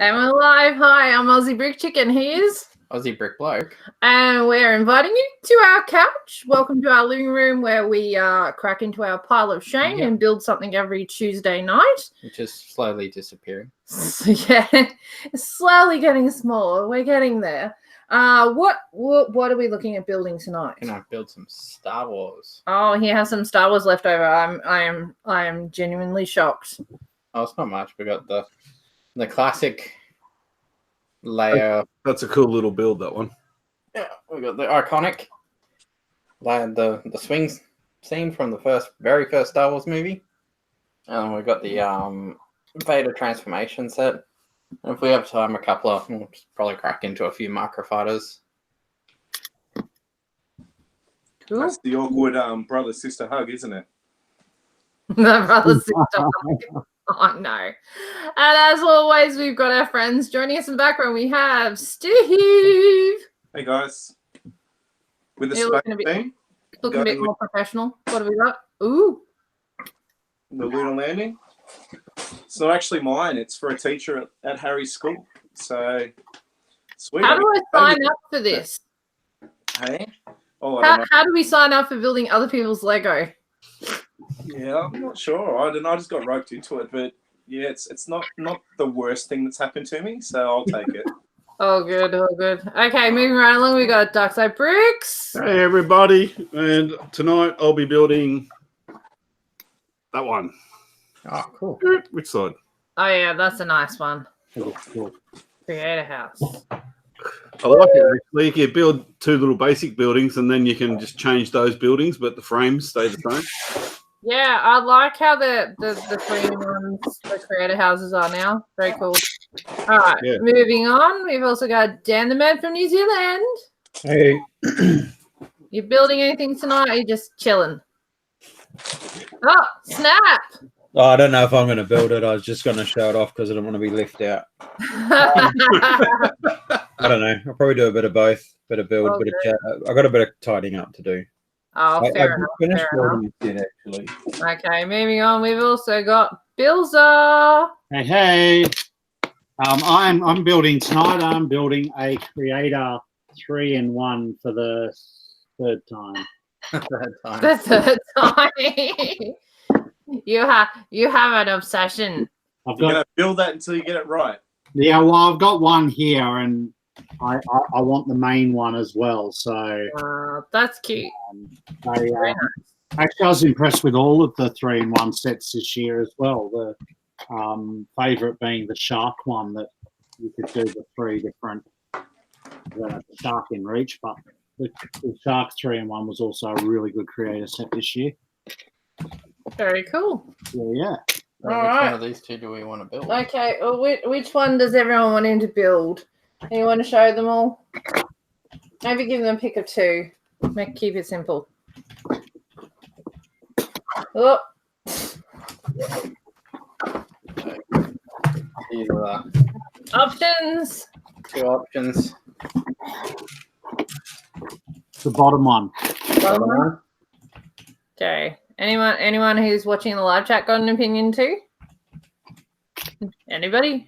And we're live. Hi, I'm Aussie Brick Chick, and he is Aussie Brick Bloke. And we're inviting you to our couch. Welcome to our living room where we crack into our pile of shame and build something every Tuesday night. Which is slowly disappearing. So, yeah, it's slowly getting smaller. We're getting there. What are we looking at building tonight? Can I build some Star Wars? Oh, he has some Star Wars left over. I am genuinely shocked. Oh, it's not much. We got the classic layer. That's a cool little build, that one. Yeah, we got the iconic the swing scene from the very first Star Wars movie. And we got the Vader transformation set. And if we have time, we'll probably crack into a few microfighters. Cool. That's the awkward brother-sister hug, isn't it? The brother-sister hug. Oh, no. And as always, we've got our friends joining us in the background. We have Steve. Hey, guys. With the Looking a bit more professional. What have we got? Ooh. The lunar landing. It's not actually mine. It's for a teacher at Harry's school. So, sweet. How do I sign up for this? Hey? Oh, I don't know. How do we sign up for building other people's Lego? Yeah, I'm not sure. I don't know. I just got roped into it. But, yeah, it's not the worst thing that's happened to me. So, I'll take it. Oh, good. Oh, good. Okay, moving right along, we got Darkside Bricks. Hey, everybody. And tonight I'll be building that one. Oh, cool. Which side? Oh, yeah, that's a nice one. Create a house. I like it, actually. You can build two little basic buildings and then you can just change those buildings, but the frames stay the same. Yeah, I like how the three ones, the creator houses are now. Very cool. All right, Moving on. We've also got Dan the Man from New Zealand. Hey. You building anything tonight, or are you just chilling? Oh, snap! Oh, I don't know if I'm going to build it. I was just going to show it off because I don't want to be left out. I don't know. I'll probably do a bit of both. Bit of build, bit of chat. I've got a bit of tidying up to do. Oh, fair enough. Finished building it, actually. Okay, moving on. We've also got Bilsy. Hey. I'm building tonight. I'm building a Creator 3-in-1 for the third time. The third time. You have an obsession. You're going to build that until you get it right. Yeah, well, I've got one here, and I want the main one as well. So that's cute. Very nice. Actually, I was impressed with all of the 3-in-1 sets this year as well. The favourite being the shark one, that you could do the three different shark in reach, but the shark 3-in-1 was also a really good creator set this year. Very cool. Yeah. Which one of these two do we want to build? Okay, well, which one does everyone want him to build? You want to show them all? Maybe give them a pick of two. Keep it simple. Oh. These are Options. two options. The bottom one. Bottom one. Okay. Anyone who's watching the live chat got an opinion too? Anybody?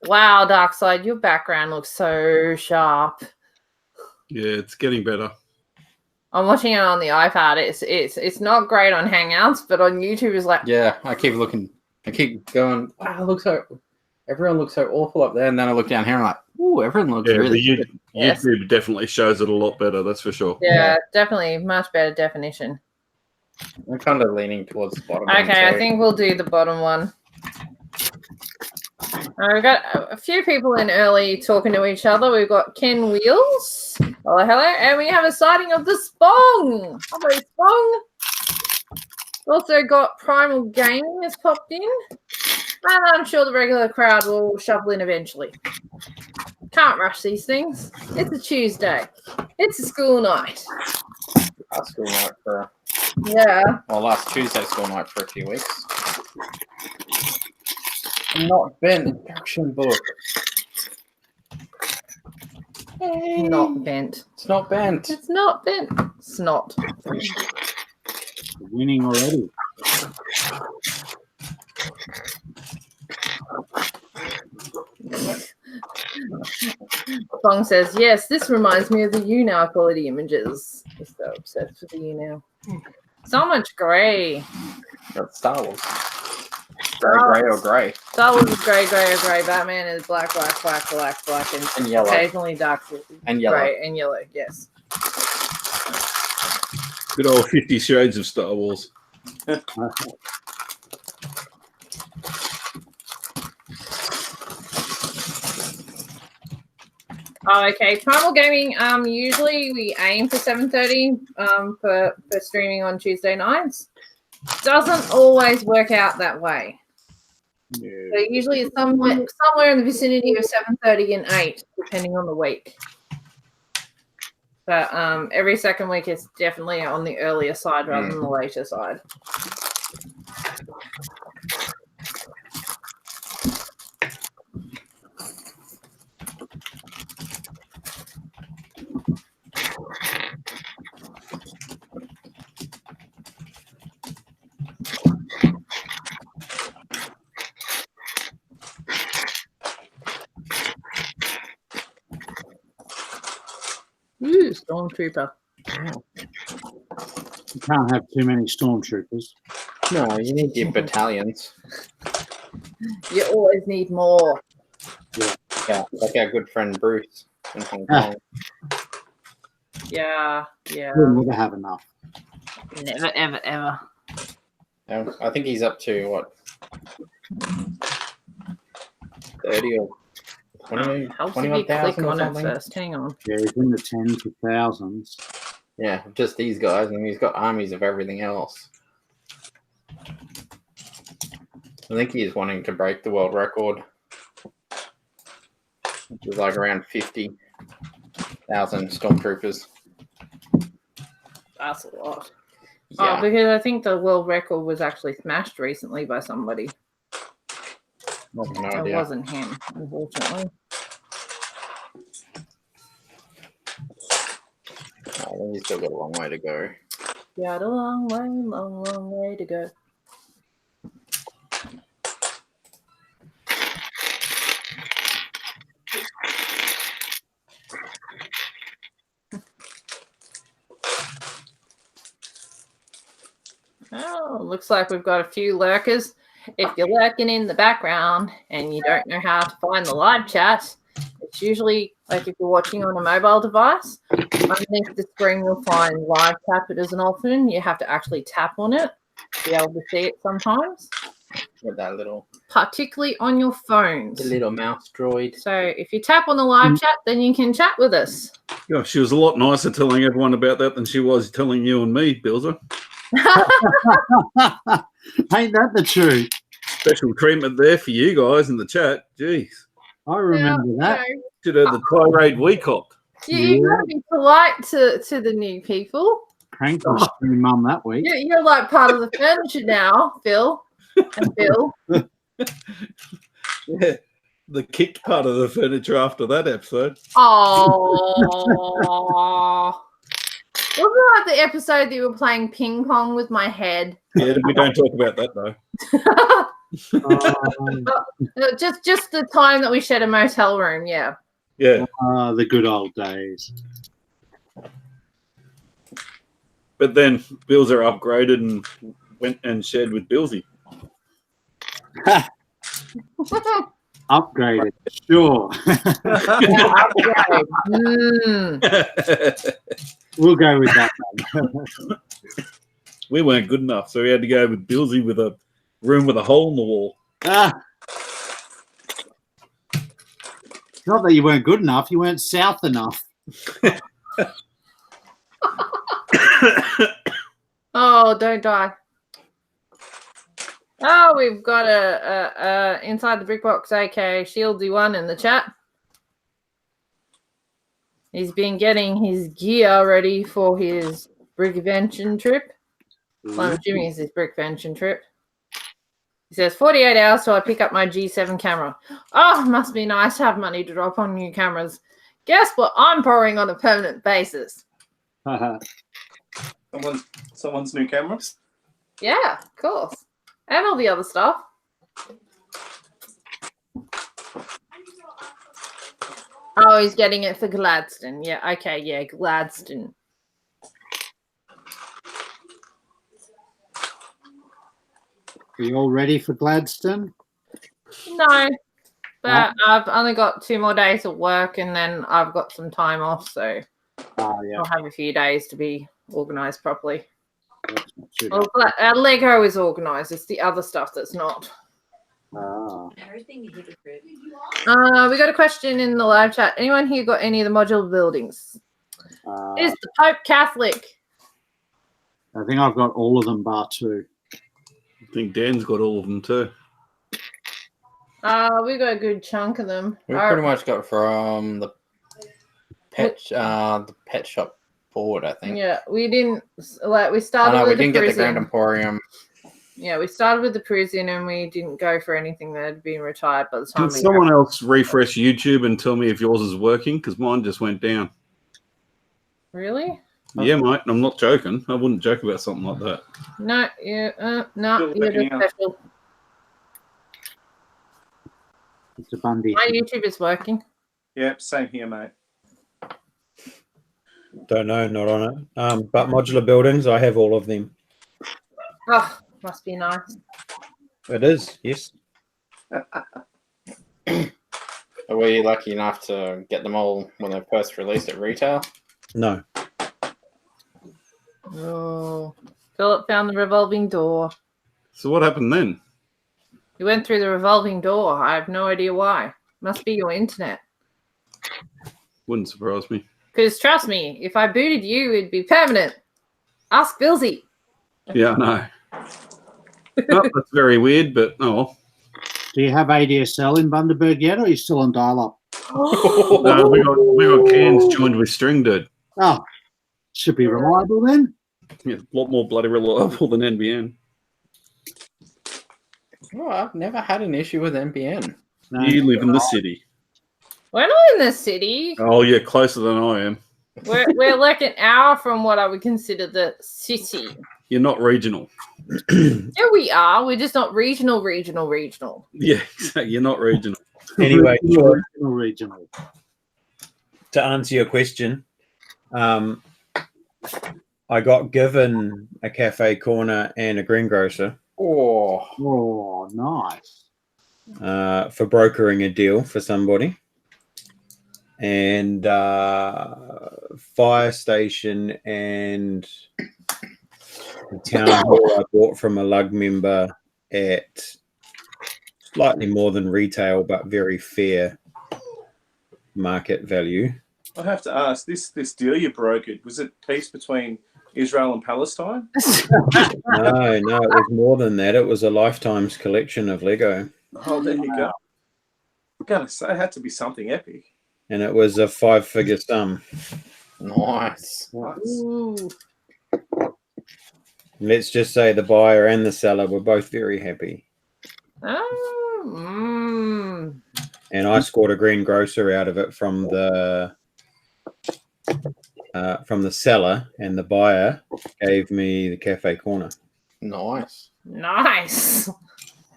Wow, Darkside, your background looks so sharp. Yeah, it's getting better. I'm watching it on the iPad. It's not great on Hangouts, but on YouTube is like. Yeah, I keep looking. I keep going. Wow, everyone looks so awful up there, and then I look down here and I'm like, ooh, everyone looks really good. YouTube definitely shows it a lot better. That's for sure. Yeah, definitely much better definition. I'm kind of leaning towards the bottom. Okay, I think we'll do the bottom one. We've got a few people in early talking to each other. We've got Ken Wheels. Hello. And we have a sighting of the Spong. Hello, Spong. Also got Primal Gaming has popped in. And I'm sure the regular crowd will shuffle in eventually. Can't rush these things. It's a Tuesday. It's a school night. Last school night for last Tuesday school night for a few weeks. Not bent action book. Hey. Not bent. It's not bent. It's not bent. It's not. Winning already. Spong says, yes, this reminds me of the YouNow quality images. He's so obsessed with the YouNow. So much grey. Got Star Wars. Grey or grey. Star Wars is grey, grey or grey. Batman is black, And yellow. occasionally dark And yellow. grey and yellow. Yes. Good old 50 Shades of Star Wars. Oh, okay. Primal Gaming. Usually we aim for 7:30. For streaming on Tuesday nights. Doesn't always work out that way. Yeah. So usually it's somewhere in the vicinity of 7:30 and 8, depending on the week. But every second week it's definitely on the earlier side rather than the later side. Ooh, Stormtrooper. You can't have too many stormtroopers. No, you need your battalions. You always need more. Yeah, like our good friend Bruce in Hong Kong. Yeah. We'll never have enough. Never, ever, ever. I think he's up to what? 30 or 20, Helps if you click 21,000 or on it something. first. Hang on. Yeah, he's in the tens of thousands. Yeah, just these guys, and he's got armies of everything else. I think he is wanting to break the world record, which is like around 50,000 stormtroopers. That's a lot. Yeah, Oh, because I think the world record was actually smashed recently by somebody. no It idea. wasn't him, unfortunately. I think he's still got a long way to go. Got a long way to go. Oh, looks like we've got a few lurkers. If you're lurking in the background and you don't know how to find the live chat, it's usually like if you're watching on a mobile device, underneath the screen you'll find live chat. It isn't often. You have to actually tap on it to be able to see it sometimes, With that little, particularly on your phones. the little mouse droid. So if you tap on the live chat, then you can chat with us. Yeah, she was a lot nicer telling everyone about that than she was telling you and me, Bilzer. Ain't that the truth? Special treatment there for you guys in the chat. Jeez. I remember that. Should have the tirade we copped. You got to be polite to the new people. Crank was your mum that week. You're like part of the furniture now, Phil and Bill. Yeah. The kicked part of the furniture after that episode. Oh. Wasn't that the episode that you were playing ping pong with my head? Yeah, we don't talk about that though. Just the time that we shared a motel room, yeah. Yeah. The good old days. But then Bilzer upgraded and went and shared with Bilsy. Upgraded, sure. We'll go with that one. We weren't good enough, so we had to go with Bilsy with a room with a hole in the wall. Not that you weren't good enough, you weren't south enough. Oh, don't die. Oh, we've got a Inside the Brick Box, aka Shieldy one in the chat. He's been getting his gear ready for his Brickvention trip. Well, I'm assuming it's his Brickvention trip. He says, 48 hours till I pick up my G7 camera. Oh, must be nice to have money to drop on new cameras. Guess what I'm borrowing on a permanent basis? Someone's new cameras. Yeah, of course. And all the other stuff. Oh, he's getting it for Gladstone. Yeah, okay, yeah, Gladstone. Are you all ready for Gladstone? No, but I've only got 2 more days of work and then I've got some time off, so Oh, yeah. I'll have a few days to be organised properly. That's not too Well, bad. Lego is organised. It's the other stuff that's not. Ah. We got a question in the live chat. Anyone here got any of the modular buildings? Is the Pope Catholic? I think I've got all of them bar 2. I think Dan's got all of them too. We got a good chunk of them. We pretty much got from the pet shop forward, I think. Yeah, we didn't we Oh, started no, with we the didn't get the prison. Grand Emporium. Yeah, we started with the prison and we didn't go for anything that had been retired by the time Can someone else refresh YouTube and tell me if yours is working? Because mine just went down. Really? Yeah, mate. I'm not joking. I wouldn't joke about something like that. No, no, Still you're working just out. special. It's a Bundy. My YouTube is working. Yep, same here, mate. Don't know, not on it. But modular buildings, I have all of them. Oh, must be nice. It is, yes. Were you lucky enough to get them all when they first released at retail? No. Oh, Philip found the revolving door. So what happened then? You went through the revolving door. I have no idea why. Must be your internet. Wouldn't surprise me. Because trust me, if I booted you, it'd be permanent. Ask Bilsy. Yeah, I know. Oh, that's very weird, but oh well. Do you have ADSL in Bundaberg yet, or are you still on dial-up? No, we got cans joined with string, dude. Oh, should be reliable then. Yeah, a lot more bloody reliable than NBN. Oh, I've never had an issue with NBN. No. You live in the city. We're not in the city. Oh, yeah, closer than I am. We're like an hour from what I would consider the city. You're not regional. Yeah, we are. We're just not regional. Yeah, exactly. You're not regional. Anyway, regional. to answer your question, I got given a cafe corner and a greengrocer Oh, nice. for brokering a deal for somebody. And fire station and the town hall I bought from a lug member at slightly more than retail, but very fair market value. I have to ask, this deal you brokered, was it peace between Israel and Palestine? No, it was more than that. It was a lifetime's collection of Lego. Oh, there you go. I'm gonna say it had to be something epic. And it was a 5-figure sum. nice. Ooh. Let's just say the buyer and the seller were both very happy. Oh, And I scored a greengrocer out of it from the seller, and the buyer gave me the cafe corner. Nice. nice.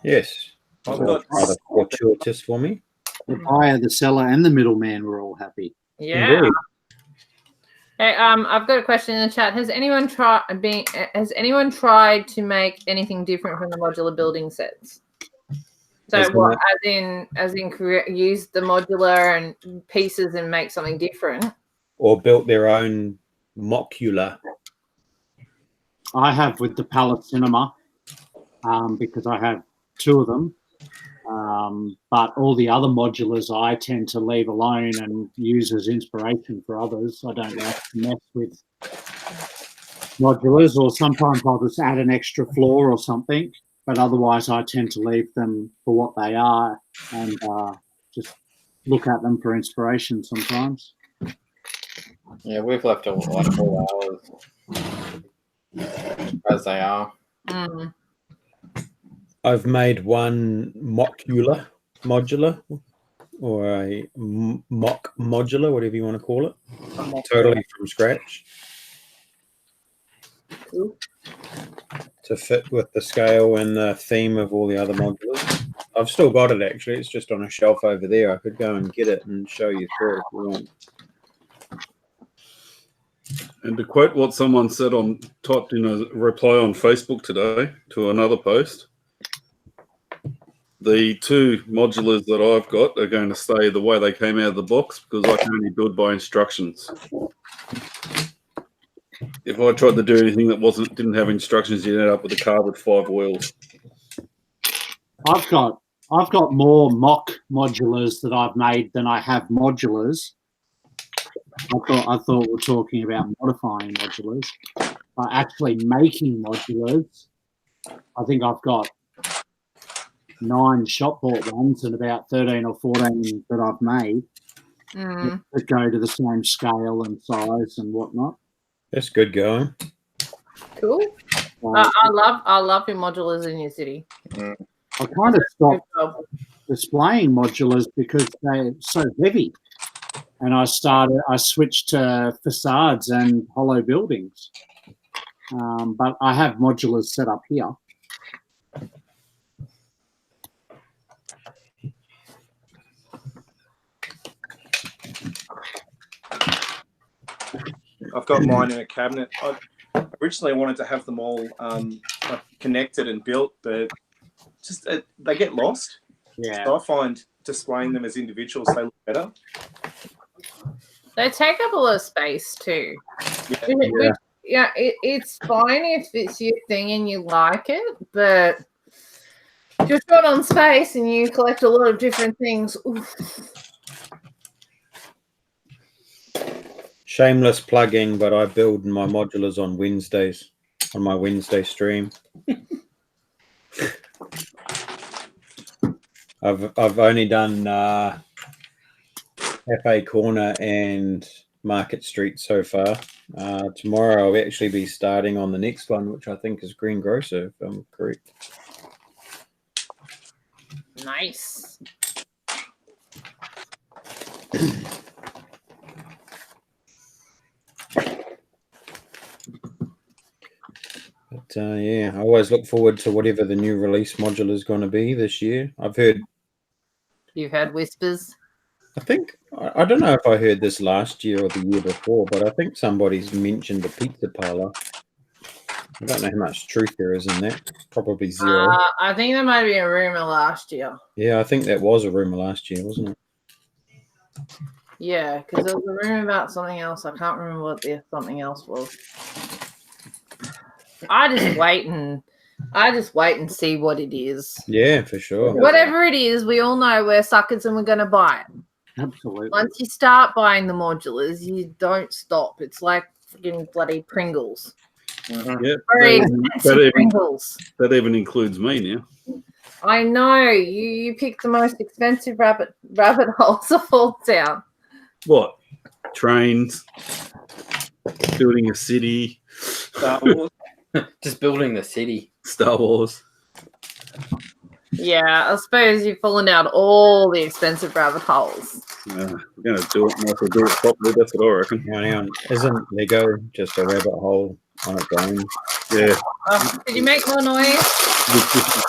Yes. I've So got- rather fortuitous for me. The buyer, the seller, and the middleman were all happy. Yeah. Indeed. Hey, I've got a question in the chat. Has anyone tried to make anything different from the modular building sets? So As in what, as in use the modular and pieces and make something different? Or built their own mocular. I have with the Palette Cinema because I have 2 of them. But all the other modulars I tend to leave alone and use as inspiration for others. I don't like to mess with modulars, or sometimes I'll just add an extra floor or something. But otherwise, I tend to leave them for what they are and just look at them for inspiration sometimes. Yeah, we've left all ours as they are. Mm. I've made one modular, or a mock modular, whatever you want to call it, totally from scratch. Cool. To fit with the scale and the theme of all the other modulars. I've still got it actually. It's just on a shelf over there. I could go and get it and show you through it if you want. And to quote what someone said typed in a reply on Facebook today to another post, the 2 modulars that I've got are going to stay the way they came out of the box because I can only build by instructions. If I tried to do anything that didn't have instructions, you'd end up with a car with 5 wheels. I've got more mock modulars that I've made than I have modulars. I thought we were talking about modifying modulars. By actually making modulars, I think I've got 9 shop bought ones and about 13 or 14 that I've made that go to the same scale and size and whatnot. That's good going. Cool. I love your modulars in your city. I kind of stopped displaying modulars because they're so heavy. And I switched to facades and hollow buildings. But I have modulars set up here. I've got mine in a cabinet. I originally wanted to have them all connected and built, but just they get lost. Yeah. So I find displaying them as individuals, they look better. They take up a lot of space too. Yeah. It's fine if it's your thing and you like it, but if you're short on space and you collect a lot of different things. Oof. Shameless plugging, but I build my modulars on Wednesdays, on my Wednesday stream. I've only done Cafe Corner and Market Street so far. Tomorrow I'll actually be starting on the next one, which I think is Greengrocer, if I'm correct. Nice. But yeah, I always look forward to whatever the new release modular is going to be this year. You've heard whispers. I think, I don't know if I heard this last year or the year before, but I think somebody's mentioned a pizza parlor. I don't know how much truth there is in that. Probably 0. I think there might be a rumor last year. Yeah, I think that was a rumor last year, wasn't it? Yeah, because there was a rumor about something else. I can't remember what the something else was. I just wait and see what it is. Yeah, for sure. Whatever it is, we all know we're suckers and we're going to buy it. Absolutely. Once you start buying the modulars, you don't stop. It's like freaking bloody Pringles. Yeah, Very expensive Pringles. That even includes me now. I know. You pick the most expensive rabbit holes to fall down. What? Trains, building a city, Just building the city. Star Wars. Yeah, I suppose you've fallen down all the expensive rabbit holes. We're going to do it. Might as well do it properly. That's what I reckon. Hang on. Isn't Lego just a rabbit hole on its own? Yeah. Did you make more noise?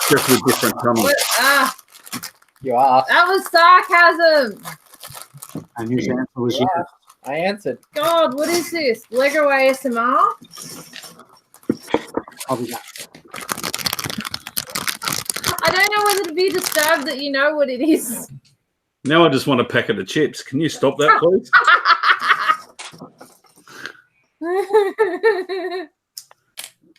Just with different tunnels. You asked. That was sarcasm. And his answer was Yeah. yes. I answered. God, what is this? Lego ASMR? Probably not. I don't know whether to be disturbed that you know what it is. Now I just want a packet of chips. Can you stop that, please?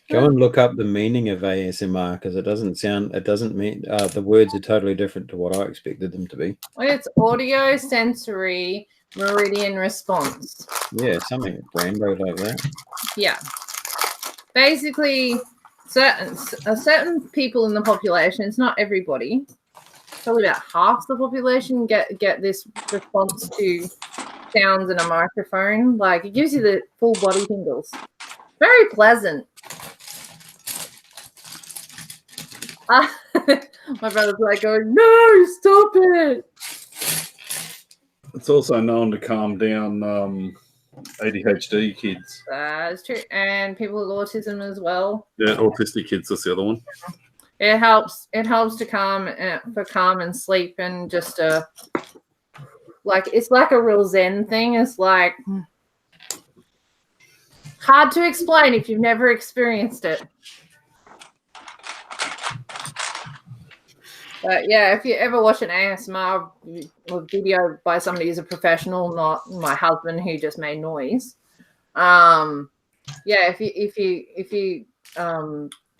Go and look up the meaning of ASMR because it doesn't mean the words are totally different to what I expected them to be. It's audio sensory meridian response. Yeah, something random like that. Yeah. Basically, certain people in the population, it's not everybody, probably about half the population get this response to sounds in a microphone. Like, it gives you the full body tingles. Very pleasant. My brother's like going, no, stop it. It's also known to calm down ADHD kids. It's true. And people with autism as well. Yeah, autistic kids, that's the other one. It helps to calm and sleep, and just like it's like a real Zen thing. It's like hard to explain if you've never experienced it. But yeah, if you ever watch an ASMR video by somebody who's a professional, not my husband who just made noise, yeah, if you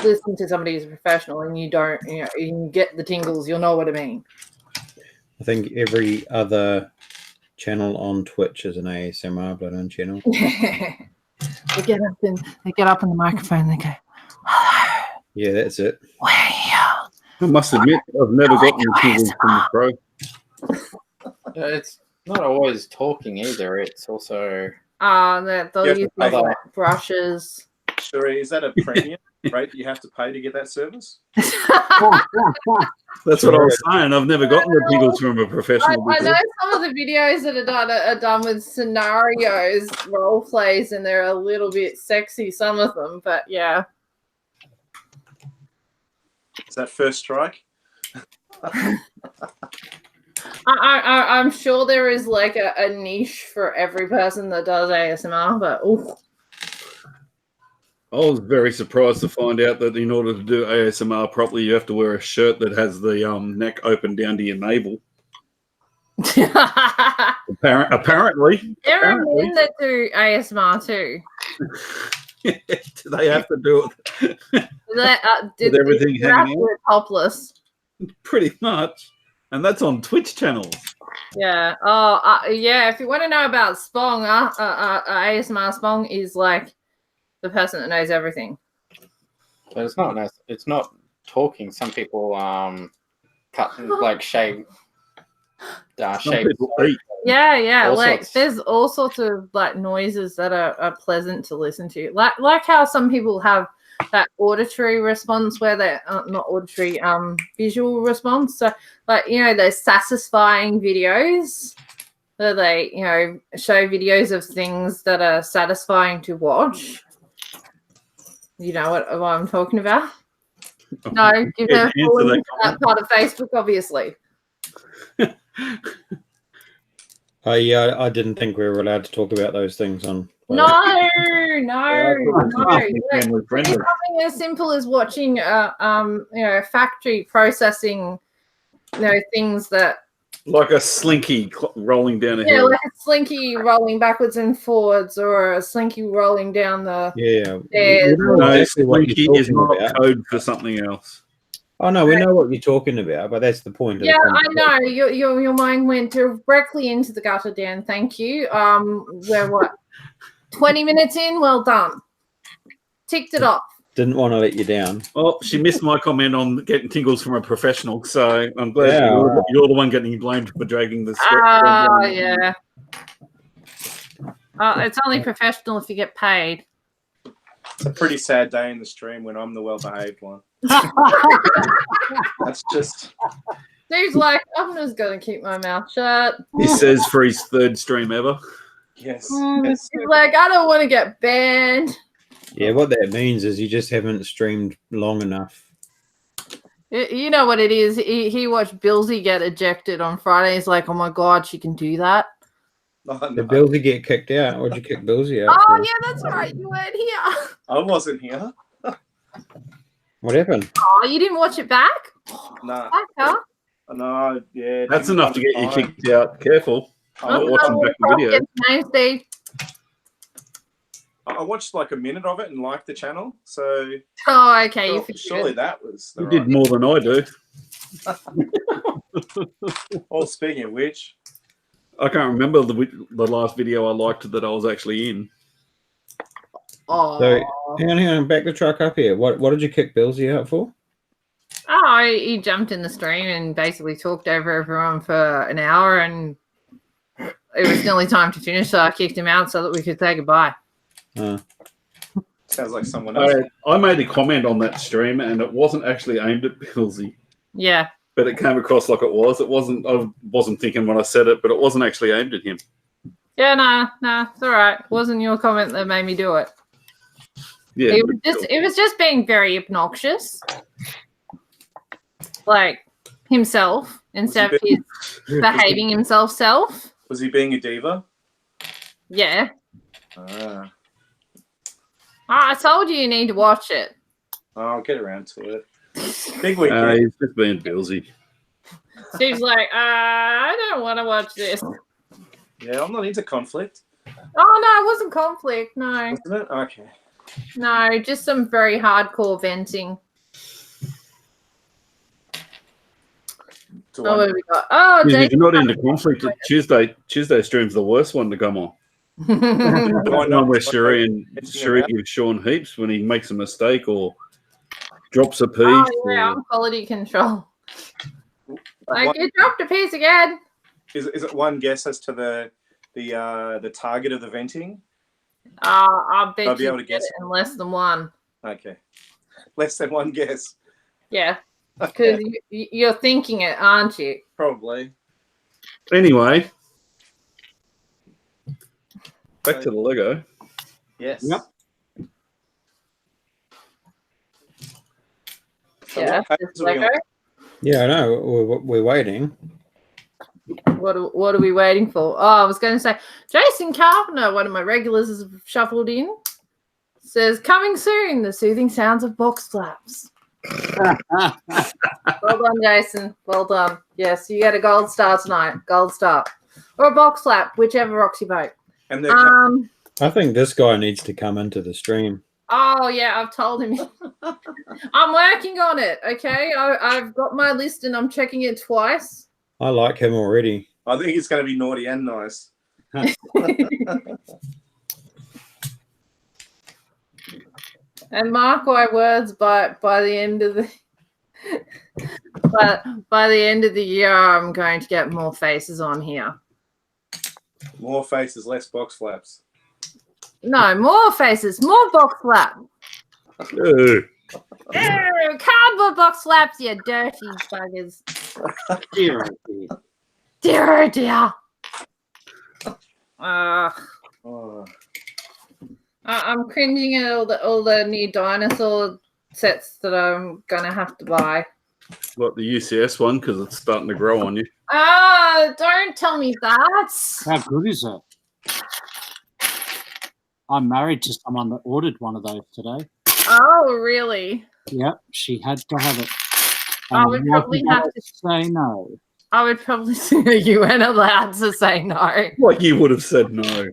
listen to somebody who's a professional and you don't, you get the tingles, you'll know what I mean. I think every other channel on Twitch is an ASMR blood-on channel. They get up in the microphone. They go, "Hello, Yeah, that's it. we're here." I must admit, I've never gotten the tingles from the pro. It's not always talking either. It's also They'll have use to pay things like brushes. Sheree, is that a premium rate that you have to pay to get that service? That's what I was saying. I've never gotten the tingles from a professional I before. know some of the videos that are done with scenarios, role plays, and they're a little bit sexy, some of them, but yeah. Is that first strike? I'm sure there is like a niche for every person that does ASMR, but ooh. I was very surprised to find out that in order to do ASMR properly, you have to wear a shirt that has the neck open down to your navel. Apparently. There are men that do ASMR too. Do they have to do it? With everything hanging out? Topless. Pretty much. And that's on Twitch channels. Yeah. Oh, yeah. If you want to know about Spong, ASMR Spong is like the person that knows everything. But it's not. It's not talking. Some people cut like shave. Shave. Yeah. All Like sorts. there's all sorts of like noises that are pleasant to listen to. Like how some people have that auditory response where they're not auditory, visual response. So like, those satisfying videos where they, show videos of things that are satisfying to watch. You know what I'm talking about? No, you've never fallen into that part of Facebook, obviously. I didn't think we were allowed to talk about those things on. No. It's something as simple as watching, factory processing, things that. Like a slinky rolling down a Yeah, hill. like a slinky rolling backwards and forwards, or a slinky rolling down the stairs. No, slinky is not code for something else. Oh no, we know what you're talking about, but that's the point. Yeah, I know. Your mind went directly into the gutter, Dan. Thank you. We're what? 20 minutes in? Well done. Ticked it off. Didn't want to let you down. Well, she missed my comment on getting tingles from a professional, so I'm glad Yeah, you're the one getting blamed for dragging the script. Yeah. It's only professional if you get paid. It's a pretty sad day in the stream when I'm the well-behaved one. That's just. Dude's like, I'm just going to keep my mouth shut. He says for his third stream ever. Yes. He's like, I don't want to get banned. Yeah, what that means is you just haven't streamed long enough. You know what it is? He watched Bilsy get ejected on Friday. He's like, oh my God, she can do that. Oh, no. Did Bilsy get kicked out? What'd you kick Bilsy out Oh, for? yeah, that's right. You weren't here. I wasn't here. What happened? Oh, you didn't watch it back? Nah. Back, huh? No, yeah. That's enough to get you kicked out. Careful. I watching back the video. Name, Steve. watched like a minute of it and liked the channel. So Oh, okay. surely that was. You did more than I do. Well, speaking of which, I can't remember the last video I liked that I was actually in. Oh, So hang on, back the truck up here. What did you kick Bilsy out for? he jumped in the stream and basically talked over everyone for an hour, and it was nearly time to finish, so I kicked him out so that we could say goodbye. sounds like someone else. I made a comment on that stream, and it wasn't actually aimed at Bilsy, Yeah. but it came across like it was. It wasn't. I wasn't thinking when I said it, but it wasn't actually aimed at him. Yeah, nah, it's all right. It wasn't your comment that made me do it. Yeah, It was just being very obnoxious. like himself instead of his behaving himself self. Was he being a diva? Yeah. Ah, I told you need to watch it. I'll get around to it. Big weekend. He's just being Bilsy. She's like, I don't want to watch this. Yeah, I'm not into conflict. Oh no, it wasn't conflict. No, Wasn't it? Okay. no, just some very hardcore venting. Do Oh, I- what have we got? Oh, If Jason. you're not into conflict, Tuesday stream's the worst one to come on. do I The one not- where Sheree about- gives Sean heaps when he makes a mistake or drops a piece. Oh yeah, or- I'm quality control. Like What- you dropped a piece again. is it one guess as to the target of the venting? I'll bet I'll be you able to get guess. it in less than one. Okay. Less than one guess. Yeah, because you're thinking it, aren't you? Probably. Anyway, back to the Lego. Yes. Yep. So Yeah, what pages just are we Lego. on? Yeah, I know. We're waiting. What are we waiting for? Oh, I was going to say Jason Carpenter, one of my regulars, has shuffled in. Says coming soon. The soothing sounds of box flaps. Well done, Jason. Well done. Yes, you get a gold star tonight. Gold star or a box flap, whichever rocks your boat. And they're I think this guy needs to come into the stream. Oh yeah, I've told him. I'm working on it. Okay, I've got my list and I'm checking it twice. I like him already. I think it's going to be naughty and nice. And mark my words, by the end of the by the end of the year, I'm going to get more faces on here. More faces, less box flaps. No, more faces, more box flap. Ew. Ew, cardboard box flaps, you dirty buggers. Dear. Dear, oh dear. Oh. I'm cringing at all the new dinosaur sets that I'm gonna have to buy. Like the UCS one because it's starting to grow on you. Don't tell me that. How good is it? I'm married to someone that ordered one of those today. Oh, really? Yep, she had to have it. I would probably have to say no. I would probably say you weren't allowed to say no. Like you would have said no.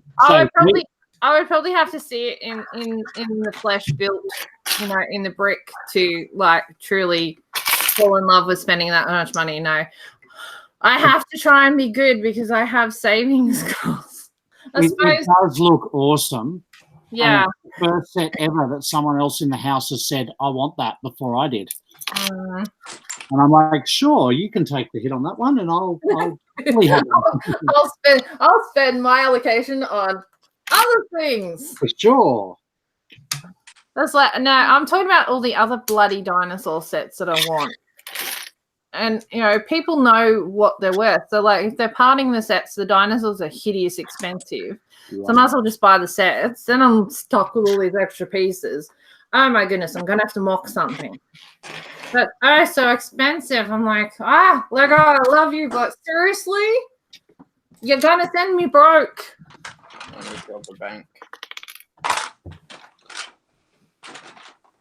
I would probably have to see it in the flesh built, in the brick to like truly fall in love with spending that much money. No, I have to try and be good because I have savings goals. I It suppose, does look awesome. yeah. First set ever that someone else in the house has said, I want that before I did. And I'm like, sure, you can take the hit on that one, and I'll really have it. I'll spend my allocation on other things. For sure. That's like no, I'm talking about all the other bloody dinosaur sets that I want. And people know what they're worth. So like if they're parting the sets, the dinosaurs are hideous expensive. So I might as well just buy the sets. Then I'm stuck with all these extra pieces. Oh my goodness, I'm gonna have to mock something. But so expensive. I'm like, Lego, I love you, but seriously? You're gonna send me broke. I need to go to the bank.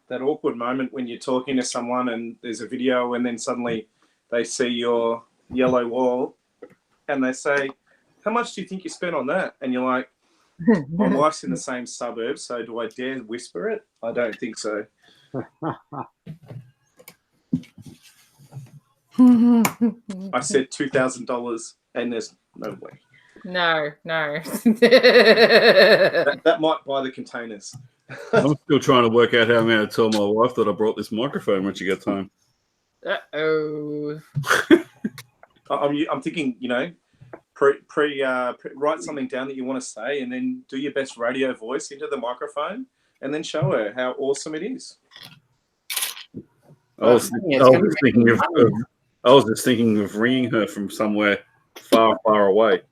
That awkward moment when you're talking to someone and there's a video and then suddenly they see your yellow wall and they say, how much do you think you spent on that? And you're like, my wife's in the same suburb, so do I dare whisper it? I don't think so. I said $2,000 and there's no way. No. That might buy the containers. I'm still trying to work out how I'm going to tell my wife that I brought this microphone when she gets home. Uh-oh. I'm thinking, write something down that you want to say and then do your best radio voice into the microphone and then show her how awesome it is. I was just thinking of ringing her from somewhere far, far away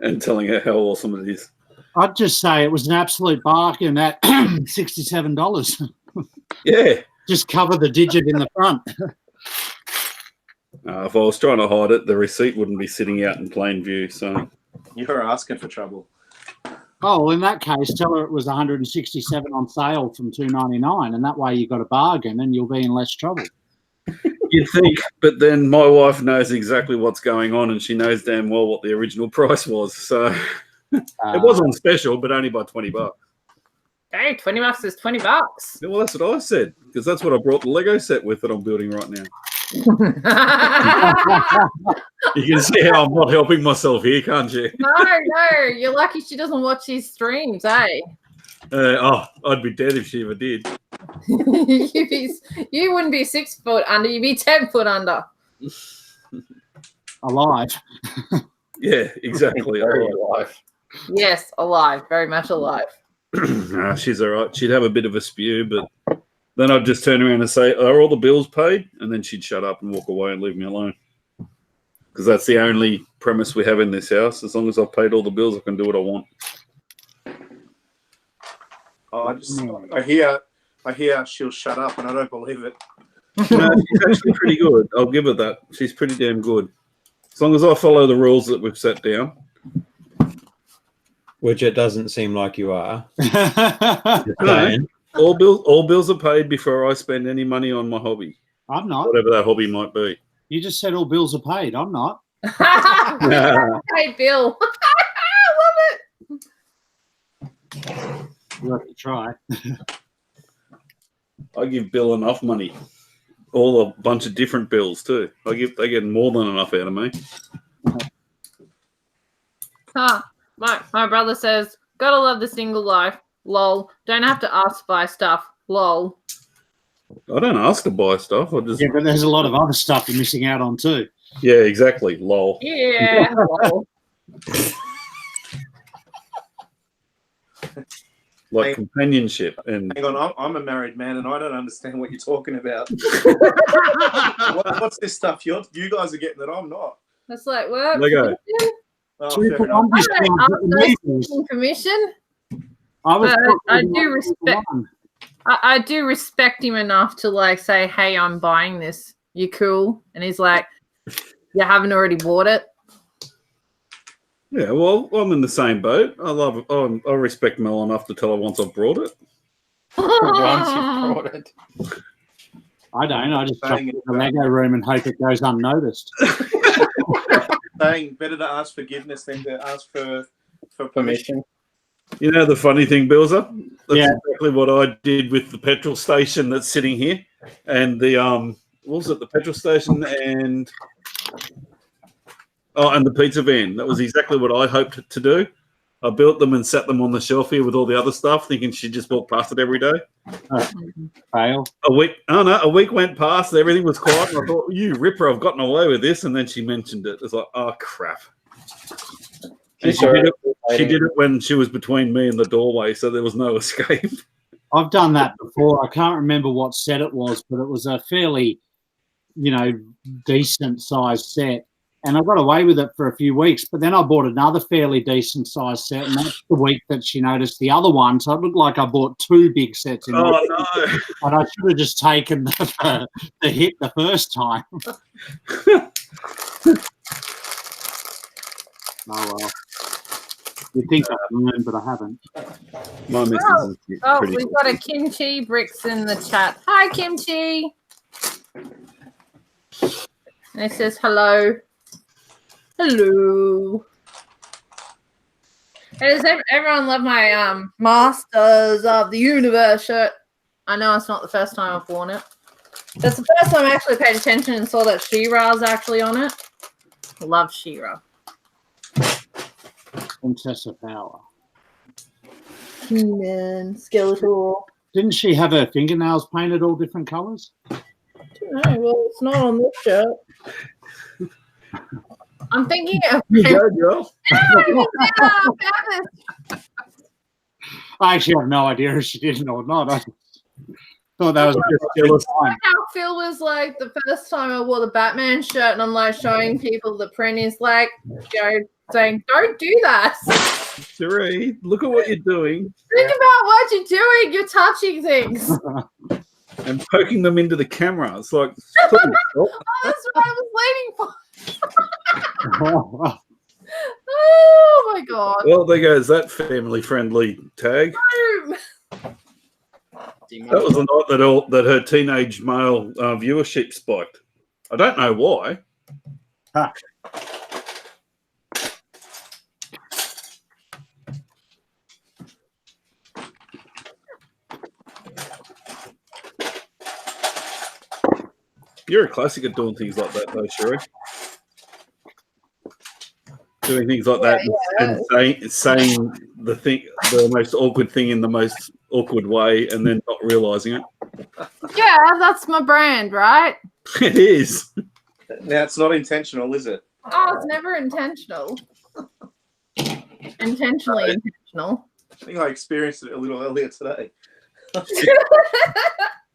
and telling her how awesome it is. I'd just say it was an absolute bargain at $67. Yeah. Just cover the digit in the front. If I was trying to hide it, the receipt wouldn't be sitting out in plain view. So You're asking for trouble. Oh, well, in that case, tell her it was 167 on sale from $2.99, and that way you got a bargain and you'll be in less trouble. you'd think, but then my wife knows exactly what's going on, and she knows damn well what the original price was. So it was on special, but only by $20. Hey, $20 is $20. Yeah, well, that's what I said, because that's what I brought the Lego set with that I'm building right now. You can see how I'm not helping myself here, can't you? No, you're lucky she doesn't watch these streams, eh? I'd be dead if she ever did. You wouldn't be 6 foot under, you'd be 10 foot under. Alive. Yeah, exactly. Very alive. Yes, alive, very much alive. She's all right. She'd have a bit of a spew, but then I'd just turn around and say, "Are all the bills paid?" And then she'd shut up and walk away and leave me alone. Because that's the only premise we have in this house. As long as I've paid all the bills, I can do what I want. Oh, I hear she'll shut up, and I don't believe it. No, she's actually pretty good. I'll give her that. She's pretty damn good. As long as I follow the rules that we've set down. Which it doesn't seem like you are. No, all bills are paid before I spend any money on my hobby, I'm not. whatever that hobby might be. You just said all bills are paid. I'm not. Hey, Bill. I love it. You have to try. I give Bill enough money. All a bunch of different bills too. They get more than enough out of me. Huh. My brother says, gotta love the single life. Lol. Don't have to ask to buy stuff. Lol. I don't ask to buy stuff. I just Yeah, but there's a lot of other stuff you're missing out on too. yeah, exactly. Lol. Yeah. Lol. Like companionship and Hang on, I'm a married man, and I don't understand what you're talking about. What's this stuff you guys are getting that I'm not? That's like, what? Lego. Oh, Two fair for enough. one I don't ask discount. those people permission. I do respect. I do respect him enough to like say, "Hey, I'm buying this. You cool?" And he's like, "You haven't already bought it." yeah. Well, I'm in the same boat. I respect Mel enough to tell her once I've brought it. Once you've brought it. I don't. I just chuck Saying it in it the Lego room and hope it goes unnoticed. Saying better to ask forgiveness than to ask for permission. Permission. You know the funny thing, Bilzer? That's Yeah. exactly what I did with the petrol station that's sitting here, and the what was it? The petrol station and the pizza van. That was exactly what I hoped to do. I built them and set them on the shelf here with all the other stuff, thinking she'd just walk past it every day. Fail. A week went past, everything was quiet, and I thought, you ripper, I've gotten away with this. And then she mentioned it. It's like, oh, crap. And she did it when she was between me and the doorway, so there was no escape. I've done that before. I can't remember what set it was, but it was a fairly, decent sized set. And I got away with it for a few weeks, but then I bought another fairly decent sized set, and that's the week that she noticed the other one. So it looked like I bought two big sets in one. No. And I should have just taken the hit the first time. Oh, well. You'd think I'd learn, but I haven't. My missus is Oh, pretty we've got a Kimchi Bricks in the chat. Hi, Kimchi. And it says hello. Hello. Hey, does everyone love my Masters of the Universe shirt? I know it's not the first time I've worn it. That's the first time I actually paid attention and saw that She-Ra's actually on it. I love She-Ra. Princess of Power. Human, Skeletor. Didn't she have her fingernails painted all different colours? No, well, it's not on this shirt. I'm thinking of. You go, girl. I actually have no idea if she did or not. I thought that was just jealous. fine. How Phil was like the first time I wore the Batman shirt, and I'm like showing people the print. Is like, saying, "Don't do that. Cherie, look at what you're doing. Think about what you're doing. You're touching things." and poking them into the camera. It's like, please stop. Oh, that's what I was waiting for. Oh my god. Well, there goes that family-friendly tag. That was the night that her teenage male viewership spiked. I don't know why. Huh. You're a classic at doing things like that, though, Sherry. Doing things like that and saying the most awkward thing in the most awkward way, and then not realizing it. Yeah, that's my brand, right? It is. Now it's not intentional, is it? Oh, it's never intentional. Intentionally intentional. I think I experienced it a little earlier today.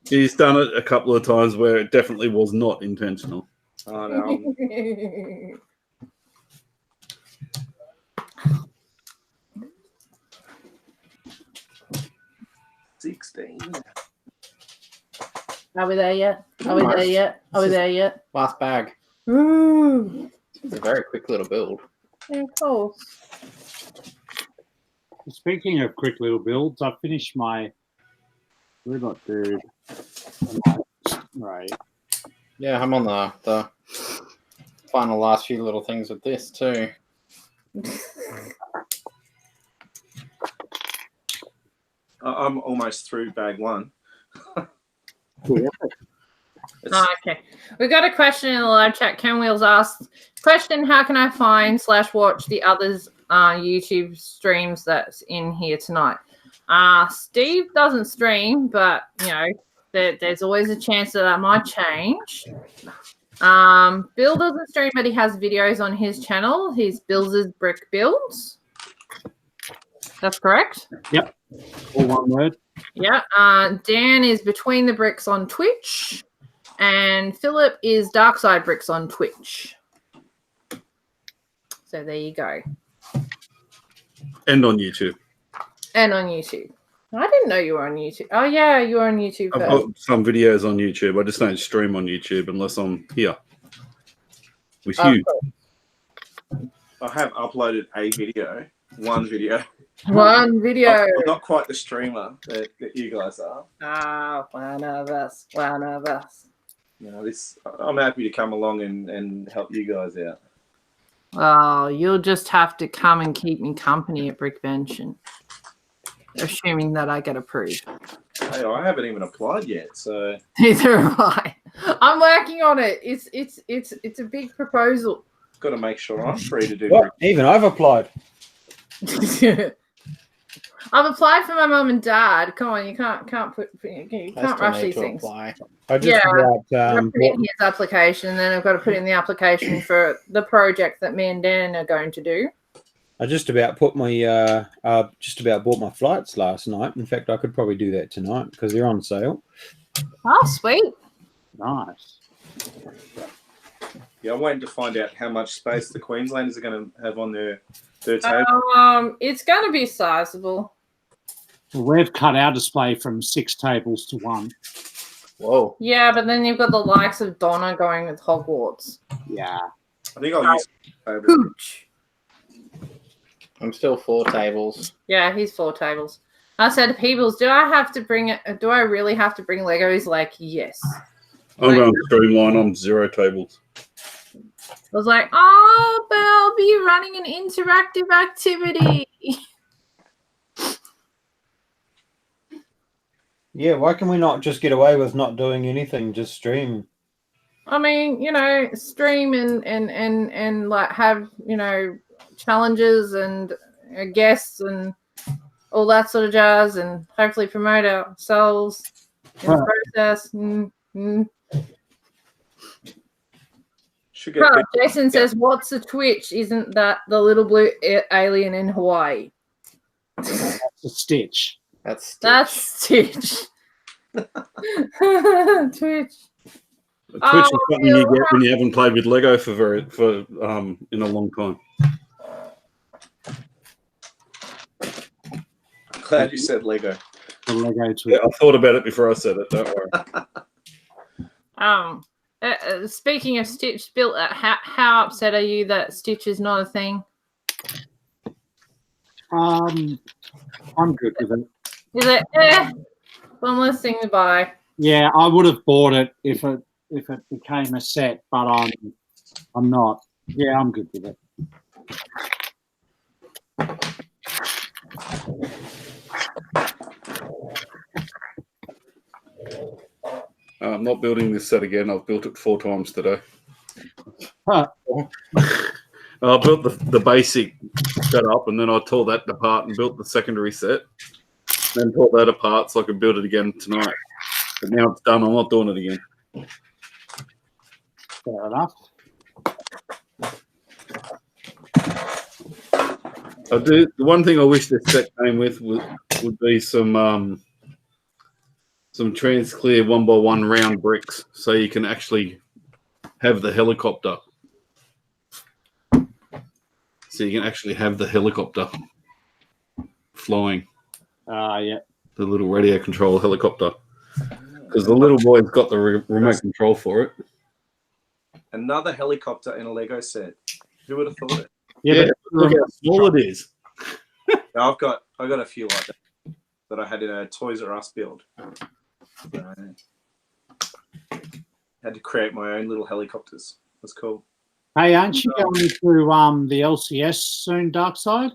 He's done it a couple of times where it definitely was not intentional. Oh no. 16. Are we there yet? Are we there yet? Are we there yet? Last bag. Ooh. It's a very quick little build. Yeah, of course. Speaking of quick little builds, I finished my robot dude. Right. Yeah, I'm on the final last few little things with this too. I'm almost through bag 1. Oh, okay. We've got a question in the live chat. Ken Wheels asked, question, how can I find / watch the others YouTube streams that's in here tonight? Steve doesn't stream, but, you know, there's always a chance that might change. Bill doesn't stream, but he has videos on his channel. He's Bils's Brick Builds. That's correct? Yep. All one word. Yeah. Dan is Between the Bricks on Twitch. And Philip is Darkside Bricks on Twitch. So there you go. And on YouTube. And on YouTube. I didn't know you were on YouTube. Oh, yeah, you were on YouTube. I've got some videos on YouTube. I just don't stream on YouTube unless I'm here with you. Cool. I have uploaded a video, one video. One video. I'm not quite the streamer that you guys are. Ah, one of us. One of us. You know, I'm happy to come along and help you guys out. Oh, you'll just have to come and keep me company at Brickvention. Assuming that I get approved. Hey, I haven't even applied yet, so Neither have I. I'm working on it. It's a big proposal. got to make sure I'm free to do. What? Even I've applied. I've applied for my mum and dad. Come on, you can't rush these things. Apply. I just I've got to put in his application, and then I've got to put in the application for the project that me and Dan are going to do. I just about put my bought my flights last night. In fact, I could probably do that tonight because they're on sale. Oh, sweet. Nice. Yeah, I'm waiting to find out how much space the Queenslanders are going to have on their table. It's going to be sizable. Well, we've cut our display from 6 tables to 1. Whoa. Yeah, but then you've got the likes of Donna going with Hogwarts. Yeah. I think I'll use table. Pooch. I'm still 4 tables. Yeah, he's 4 tables. I said, Peebles, do I really have to bring Legos? Like, yes. I'm going streamline on 0 tables. I was like, oh, but I'll be running an interactive activity. Yeah, why can we not just get away with not doing anything, just stream? I mean, you know, stream and like have, you know, challenges and guests and all that sort of jazz, and hopefully promote ourselves in the process. Should get Jason says, what's a Twitch? Isn't that the little blue alien in Hawaii? That's a Stitch. That's Stitch. Twitch. A Twitch is something you get when you haven't played with Lego for in a long time. Glad you said Lego. the Lego to Yeah, I thought about it before I said it. Don't worry. Speaking of Stitch, Bill, how upset are you that Stitch is not a thing? I'm good with it. Is it? One less thing to buy. Yeah, I would have bought it if it became a set, but I'm not. Yeah, I'm good with it. I'm not building this set again. I've built it 4 times today. Huh. I built the basic setup, and then I tore that apart and built the secondary set. Then tore that apart so I could build it again tonight. But now it's done. I'm not doing it again. Fair enough. I do. The one thing I wish this set came with would be some trans-clear 1x1 round bricks, so you can actually have the helicopter. So you can actually have the helicopter flying. Yeah. The little radio control helicopter. Because the little boy's got the remote control for it. Another helicopter in a Lego set. Who would have thought it? Yeah, look how small it is. I've got a few like that I had in a Toys R Us build. So, had to create my own little helicopters. That's cool. Hey, aren't you going to the LCS soon, Darkside?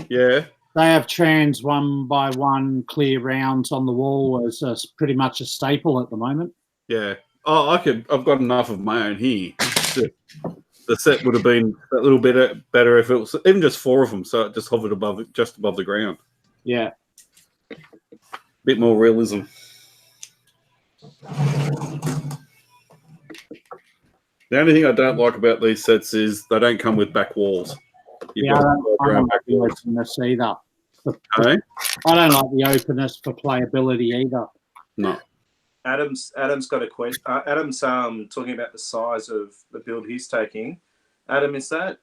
Yeah. They have trans 1x1 clear rounds on the wall as pretty much a staple at the moment. Yeah. Oh, I've got enough of my own here. The set would have been a little bit better if it was even just 4 of them, so it just hovered just above the ground. Yeah. Bit more realism. The only thing I don't like about these sets is they don't come with back walls. I don't like the openness either. Hey? I don't like the openness for playability either. No. Adam's got a question. Adam's talking about the size of the build he's taking. Adam, is that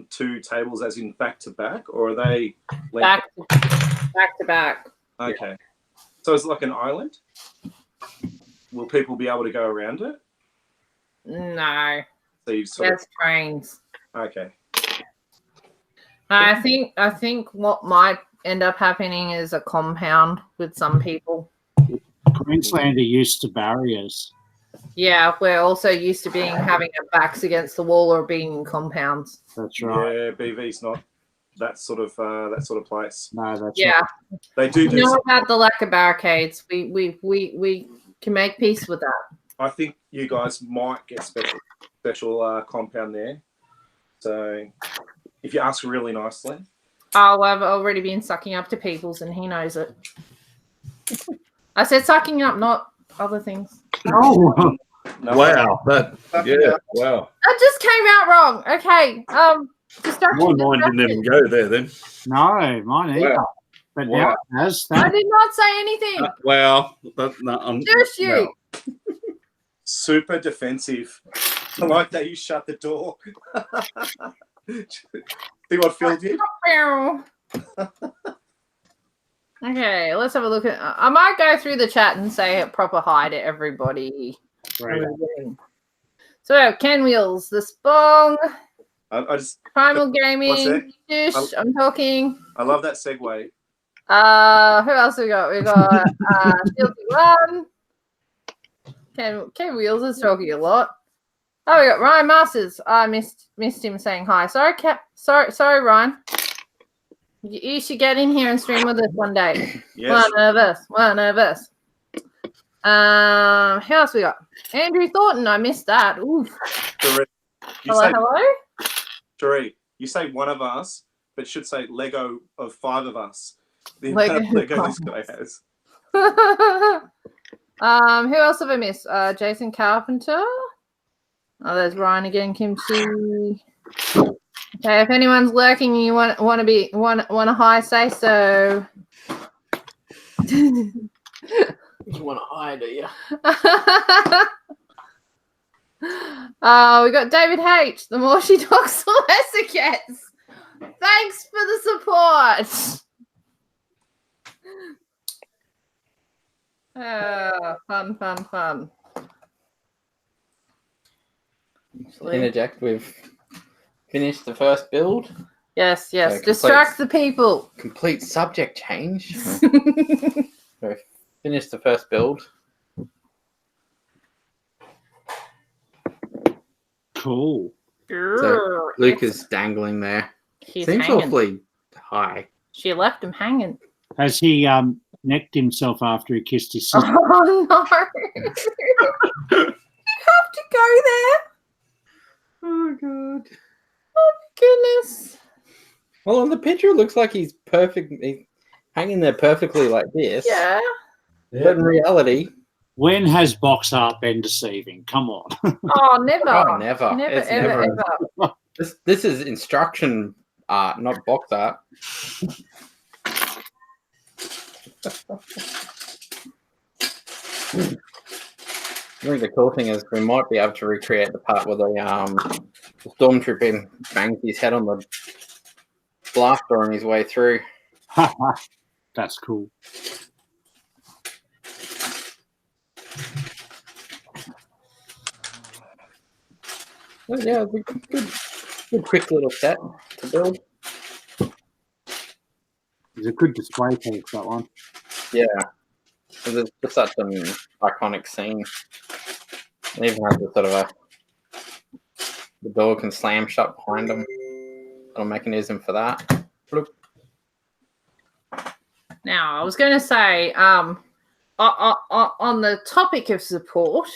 2 tables as in back to back, or are they back to back? Okay. So it's like an island? Will people be able to go around it? No. So you've There's trains. Okay. I think what might end up happening is a compound with some people. Queensland are used to barriers. Yeah, we're also used to having our backs against the wall or being in compounds. That's right. Yeah, BV's not that sort of place. No, that's Yeah. right. They do. You know about the lack of barricades. We can make peace with that. I think you guys might get special compound there. So if you ask really nicely. Oh, I've already been sucking up to people's, and he knows it. I said sucking up, not other things. Oh, No, Wow. Wow. That just came out wrong. Okay. My mind didn't even go there then. no, mine either. Wow. But Wow. now it has. I did not say anything. Wow. Just you. super defensive. I like that you shut the door. See what Phil did? Okay, let's have a look at. I might go through the chat and say a proper hi to everybody. Right. So, Ken Wheels, the Spong, I just Primal Gaming, Dish, I'm talking. I love that segue. Who else we got? We got Bilsy One. Ken Wheels is talking a lot. Oh, we got Ryan Masters. I missed him saying hi. Sorry, sorry, Ryan. You should get in here and stream with us one day. Yes. One of us. Who else we got? Andrew Thornton. I missed that. Oof. Hello. Sheree, you say one of us, but should say Lego of 5 of us. The amount of Lego this guy has. Who else have I missed? Jason Carpenter. Oh, there's Ryan again. Kimchi. Okay, if anyone's lurking and you want a hi, say so. You want to hide, do you? We got David H. The more she talks, the less it gets. Thanks for the support. Fun. Interject. We've finished the first build. Yes. So Distract the people. Complete subject change. We've finished the first build. Cool. So Luke is dangling there. He's Seems hanging. awfully high. She left him hanging. Has he necked himself after he kissed his sister? Oh no! You have to go there. Oh god. Oh goodness. Well, on the picture, it looks like he's perfect. He's hanging there perfectly like this. Yeah. But in reality, When has box art been deceiving? Come on. Oh, never. oh, never. Never, It's ever, never. ever. This is instruction art, not box art. I think the cool thing is we might be able to recreate the part where the stormtrooper bangs his head on the blaster on his way through. That's cool. Well, yeah, it's a good quick little set to build. It's a good display piece, that one. Yeah. It's just such an iconic scene. It even has a sort of the door can slam shut behind them. Little mechanism for that. Now, I was going to say, on the topic of support,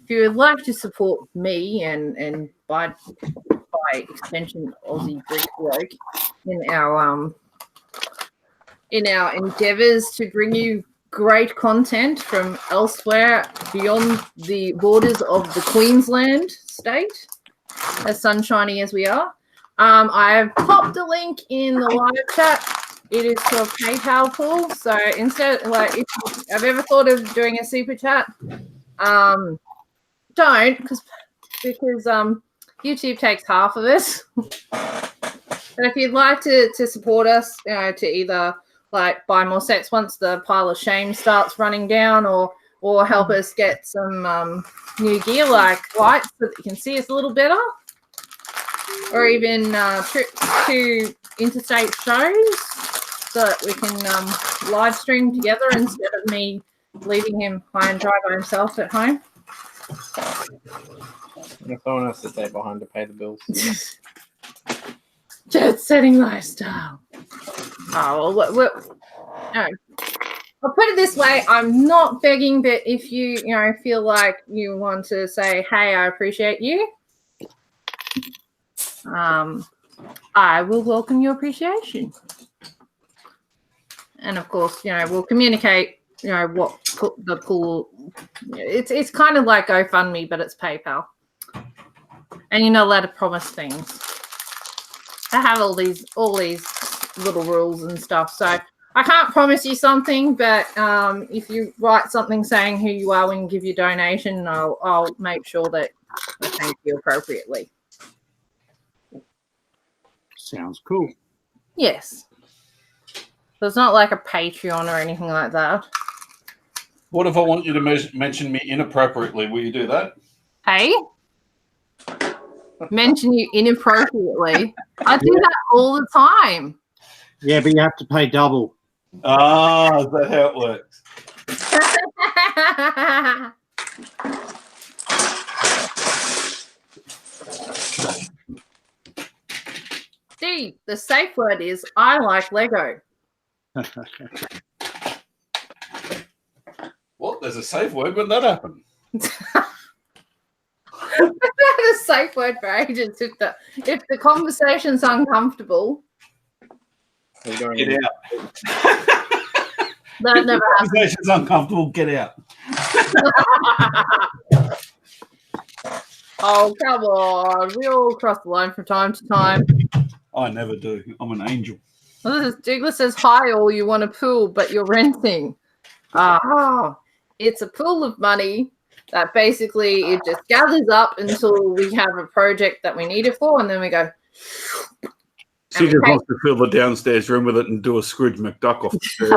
if you would like to support me and by extension Aussie Brick Chick in our endeavours to bring you great content from elsewhere beyond the borders of the Queensland state, as sunshiny as we are, I have popped a link in the live chat. It is to a PayPal pool. So instead, like, if I've ever thought of doing a super chat, don't because YouTube takes half of it. But if you'd like to support us, you know, to either like buy more sets once the pile of shame starts running down, or help us get some new gear like lights so that you can see us a little better, or even trips to interstate shows so that we can live stream together instead of me leaving him high and dry by himself at home. If someone has to stay behind to pay the bills. Jet setting lifestyle. Oh, well, no. I'll put it this way. I'm not begging, but if you feel like you want to say, hey, I appreciate you, I will welcome your appreciation. And of course, we'll communicate, what the pool. It's kind of like GoFundMe, but it's PayPal. And you're not allowed to promise things. I have all these little rules and stuff. So I can't promise you something, but if you write something saying who you are when you give your donation, I'll make sure that I thank you appropriately. Sounds cool. Yes. So it's not like a Patreon or anything like that. What if I want you to mention me inappropriately? Will you do that? Hey? Mention you inappropriately. I do that all the time. Yeah, but you have to pay double. Ah, is that how it works? Steve, the safe word is I like Lego. What? There's a safe word. When that happen? I've had a safe word for ages. If the conversation's uncomfortable, Get out. that never happens. Conversation's uncomfortable. Get out. Oh, come on. We all cross the line from time to time. I never do. I'm an angel. Douglas says, hi, all you want a pool, but you're renting. It's a pool of money that basically it just gathers up until we have a project that we need it for, and then we go. She just wants to fill the downstairs room with it and do a Scrooge McDuck off the stairs.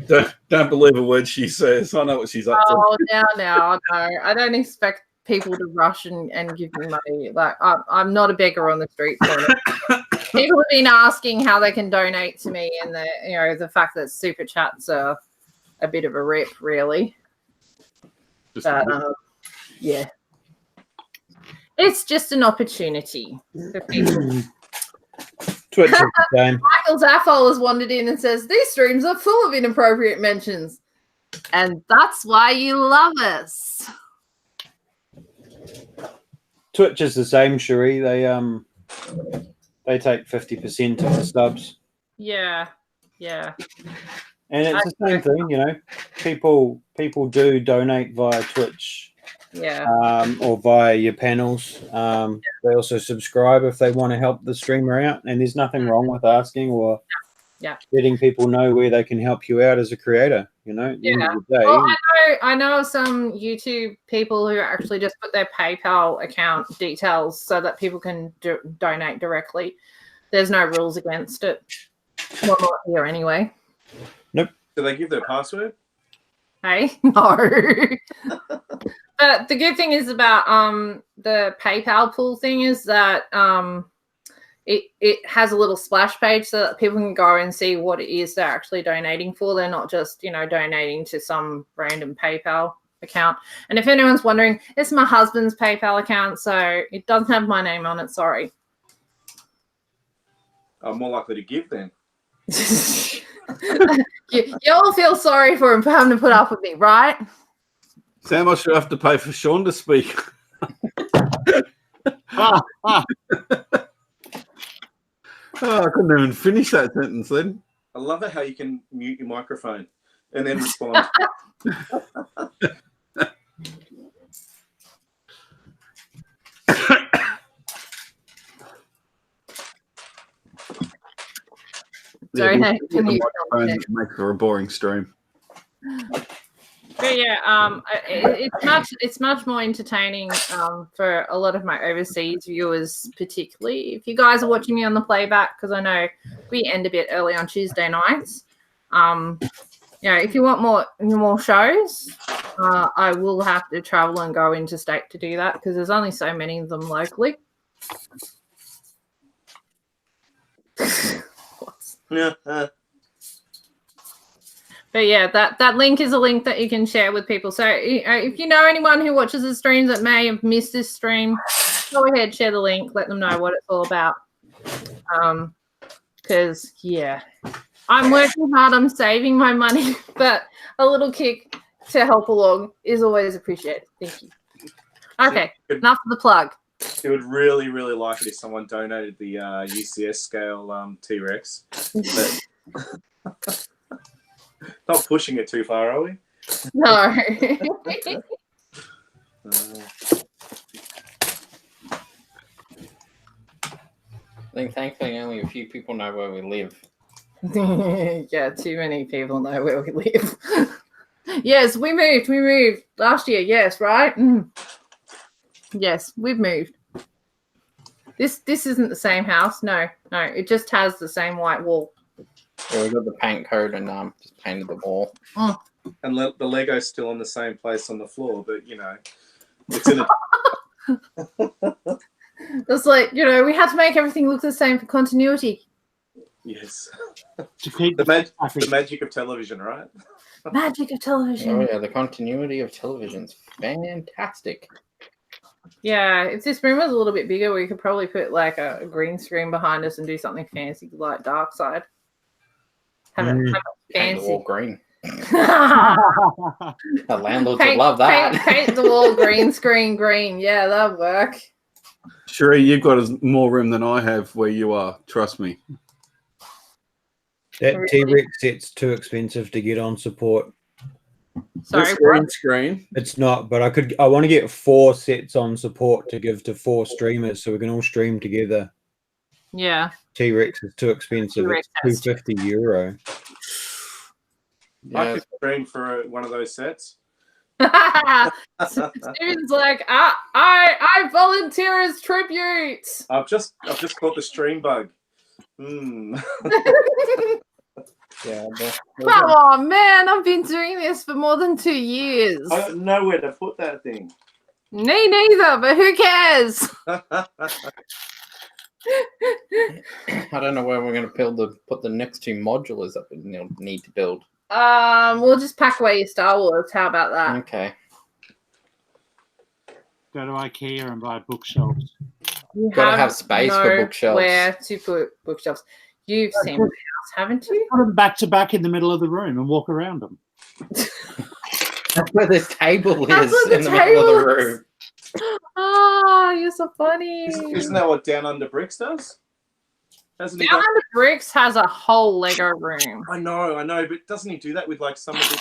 Don't believe a word she says. I know what she's up to. Oh, now, no. I don't expect people to rush and give me money. Like, I'm not a beggar on the street. People have been asking how they can donate to me, and the fact that super chats are a bit of a rip, really. But yeah, it's just an opportunity for people. Twitch is the same. Michael Zaffol has wandered in and says these streams are full of inappropriate mentions, and that's why you love us. Twitch is the same, Cherie. They take 50% of the subs. Yeah. And it's the same thing, you know. People do donate via Twitch, or via your panels. They also subscribe if they want to help the streamer out, and there's nothing wrong with asking or letting people know where they can help you out as a creator. You know, at the end of the day. Well, I know some YouTube people who actually just put their PayPal account details so that people can donate directly. There's no rules against it. Well, not here anyway. Nope. Do they give their password? Hey, no. But the good thing is about the PayPal pool thing is that it has a little splash page so that people can go and see what it is they're actually donating for. They're not just, donating to some random PayPal account. And if anyone's wondering, it's my husband's PayPal account, so it doesn't have my name on it. Sorry. I'm more likely to give then. you all feel sorry for him for having to put up with me, right? Sam, I should have to pay for Sean to speak. Oh, I couldn't even finish that sentence then. I love it how you can mute your microphone and then respond. Sorry, yeah, can you make for a boring stream. But yeah, it's much more entertaining for a lot of my overseas viewers, particularly if you guys are watching me on the playback, because I know we end a bit early on Tuesday nights. If you want more shows, I will have to travel and go interstate to do that because there's only so many of them locally. But yeah, that link is a link that you can share with people. So if you know anyone who watches the streams that may have missed this stream, go ahead, share the link, let them know what it's all about. Because I'm working hard, I'm saving my money, but a little kick to help along is always appreciated. Thank you. Okay, enough of the plug. It would really, really like it if someone donated the UCS scale T-Rex. Not pushing it too far, are we? No. I think thankfully only a few people know where we live. Yeah, too many people know where we live. Yes, we moved last year. Yes, right? Yes, we've moved. This isn't the same house. No, it just has the same white wall. Yeah, we got the paint code and just painted the wall. And the Lego's still in the same place on the floor, but it's in a... It's like, we had to make everything look the same for continuity. Yes. The magic of television, right? Magic of television. Oh yeah, the continuity of television's fantastic. Yeah, if this room was a little bit bigger, we could probably put like a green screen behind us and do something fancy like Dark Side. Have it Paint the fancy. wall green. The landlords would love that. Paint the wall green screen green. Yeah, that'd work. Cherie, you've got more room than I have where you are. Trust me. That T-Rex set's too expensive to get on support. Sorry, This green screen. It's not, but I want to get 4 sets on support to give to 4 streamers so we can all stream together. Yeah. T-Rex is too expensive. It's €250. Yeah. I could stream for one of those sets. Steven's like, I volunteer as tribute. I've just caught the stream bug. Yeah. Come on, man. I've been doing this for more than 2 years. I don't know where to put that thing. Me neither, but who cares? I don't know where we're going to put the next 2 modulars that we need to build. We'll just pack away your Star Wars. How about that? Okay. Go to IKEA and buy bookshelves. You Gotta have space for bookshelves. Where to put bookshelves? You've seen my house, haven't you? Put them back to back in the middle of the room and walk around them. That's where this table That's is where the in the middle of the table is. room. Oh, you're so funny. Isn't that what Down Under Bricks does? Hasn't he Down got... Under Bricks has a whole Lego room. I know, but doesn't he do that with like some of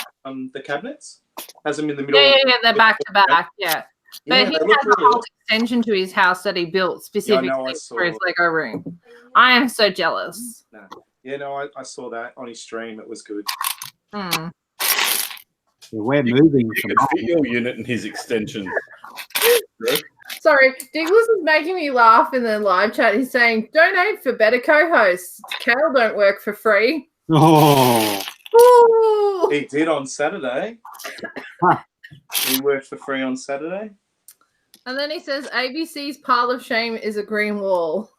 the cabinets? Has them in the middle. Yeah, they're back to back. Yeah, but Yeah, he they has look a really whole extension to his house that he built specifically saw for his it. Lego room. I am so jealous. Yeah, no, I saw that on his stream. It was good. Hmm. Yeah, we're moving You from could fit your unit in his extension. Sorry, Douglas is making me laugh in the live chat. He's saying, donate for better co-hosts. Kale don't work for free. Oh, Ooh. He did on Saturday. He worked for free on Saturday. And then he says, ABC's pile of shame is a green wall.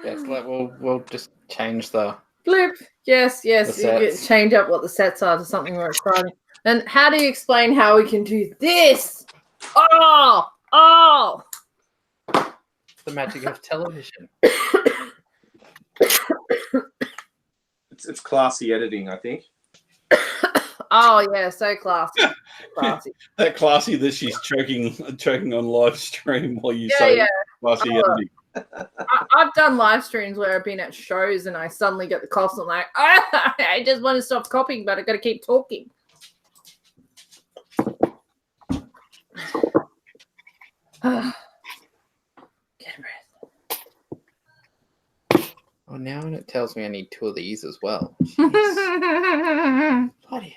Yes, we'll just change the. Bloop. Yes, The you get sets. change up what the sets are to something more exciting. And how do you explain how we can do this? Oh! The magic of television. It's classy editing, I think. Oh yeah, so classy. Classy. That classy that she's choking on live stream while you Yeah, say yeah. classy Oh. editing. I've done live streams where I've been at shows and I suddenly get the coughs. I'm like, I just want to stop coughing, but I've got to keep talking. Get a breath. Oh, now it tells me I need 2 of these as well. Jeez. Bloody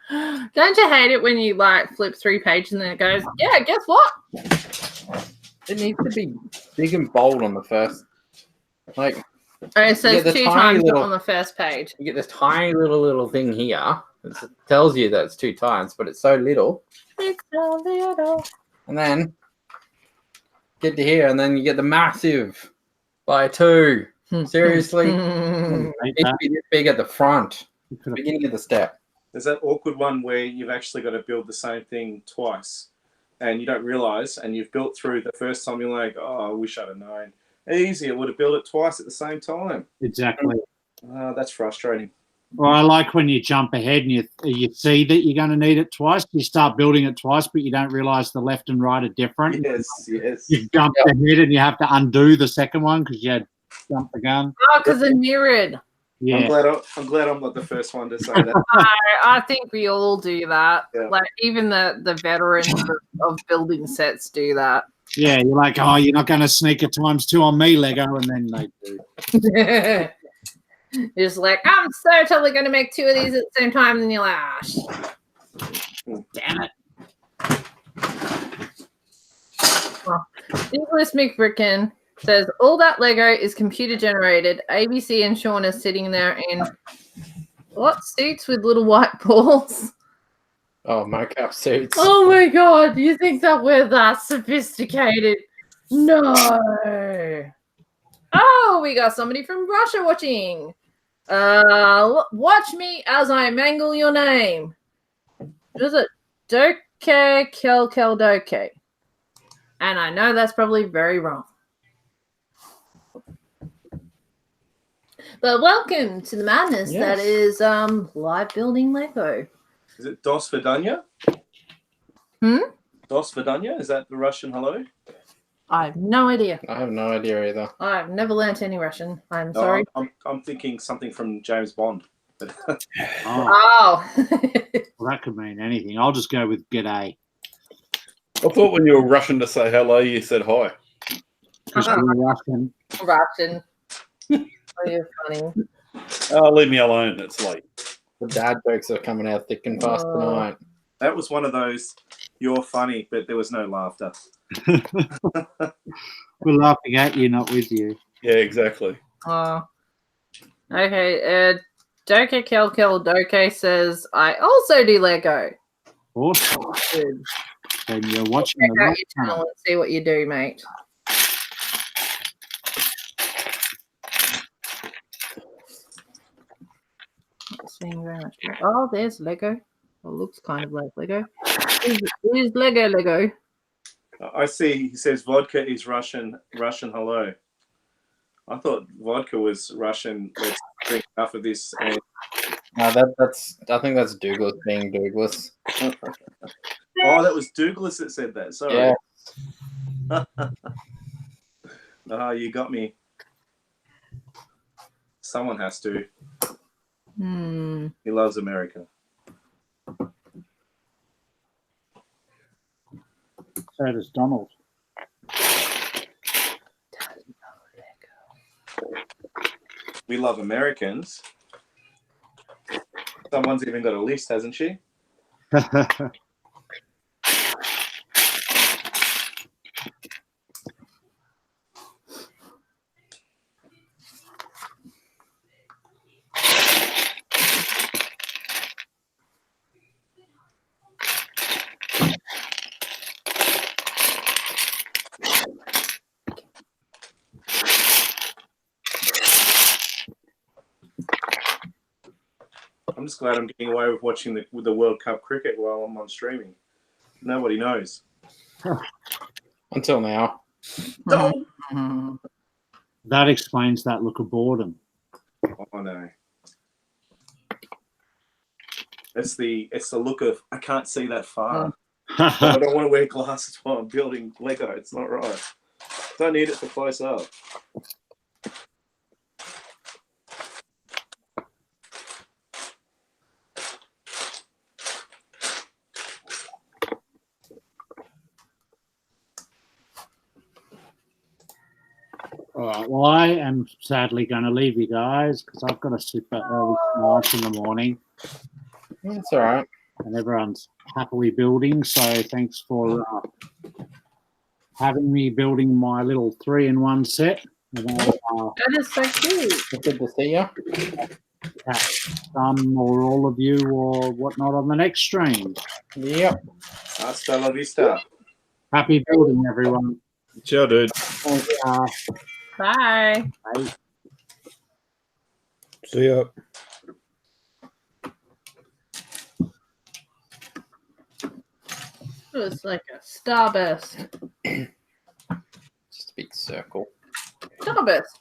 hell. Don't you hate it when you like flip 3 pages and then it goes, yeah, guess what? It needs to be big and bold on the first. Like, Oh, it says the 2 tiny times little- on the first page. you get this tiny little thing here. It tells you that it's 2 times, but it's so little. It's so little. And then get to here, and then you get the massive by 2. Seriously, Mm. hate it that. should be this big at the front, You could have- beginning of the step. There's that awkward one where you've actually got to build the same thing twice and you don't realize, and you've built through the first time, you're like, oh, I wish I'd have known. Easier would have built it twice at the same time. Exactly. That's frustrating. Well, I like when you jump ahead and you see that you're going to need it twice. You start building it twice, but you don't realize the left and right are different. Yes. You jump ahead and you have to undo the second one because you had jumped the gun. Oh, because they're mirrored. Yeah. I'm glad I'm not the first one to say that. I think we all do that. Yeah. Like even the veterans of building sets do that. Yeah, you're like, oh, you're not going to sneak a ×2 on me, Lego, and then they do. You're just like, I'm so totally going to make 2 of these at the same time, and then you're like, ah, damn it. Well, Nicholas McBricken says, all that Lego is computer generated. ABC and Sean are sitting there in what suits with little white balls? Oh, mocap suits. Oh my god, you think that we're that sophisticated? No. Oh, we got somebody from Russia watching. Watch me as I mangle your name. Is it Doke Kelkeldoke? And I know that's probably very wrong. But welcome to the madness that is live building Lego. Is it Dos Vidanya? Dos Vidanya? Is that the Russian hello? I have no idea. I have no idea either. I've never learnt any Russian. I'm sorry. I'm thinking something from James Bond. Oh, Oh. well, that could mean anything. I'll just go with g'day. I thought when you were rushing to say hello, you said hi. Because you're Russian. Russian. Oh, you're funny. Oh, leave me alone. It's late. The dad jokes are coming out thick and fast tonight. That was one of those, you're funny, but there was no laughter. We're laughing at you, not with you. Yeah, exactly. Oh. Okay, Doke Doke says, I also do Lego. Awesome. Good. Then you're watching Check the out right your channel channel. and see what you do, mate. Not seeing very much. Oh, there's Lego. Well, looks kind of like Lego. Is Lego. I see. He says vodka is Russian. Russian hello. I thought vodka was Russian. Let's drink enough of this. And No, that's. I think that's Douglas being Douglas. oh, that was Douglas that said that. Sorry. Yeah. Oh, you got me. Someone has to. He loves America. So does Donald. We love Americans. Someone's even got a list, hasn't she? I'm just glad I'm getting away with watching the World Cup cricket while I'm on streaming. Nobody knows. Until now. Don't. That explains that look of boredom. Oh no. It's the look of I can't see that far. I don't want to wear glasses while I'm building Lego. It's not right. Don't need it for close up. All right. Well, I am sadly going to leave you guys because I've got a super early start in the morning, It's all right. and everyone's happily building. So thanks for having me building my little 3-in-1 set. And I'll That is so cute. It's good to see you. catch some or all of you or whatnot on the next stream. Yep. Hasta la vista. Happy building, everyone. Ciao, dude. Bye. Bye. See ya. It was like a starburst. Just a big circle. Starburst.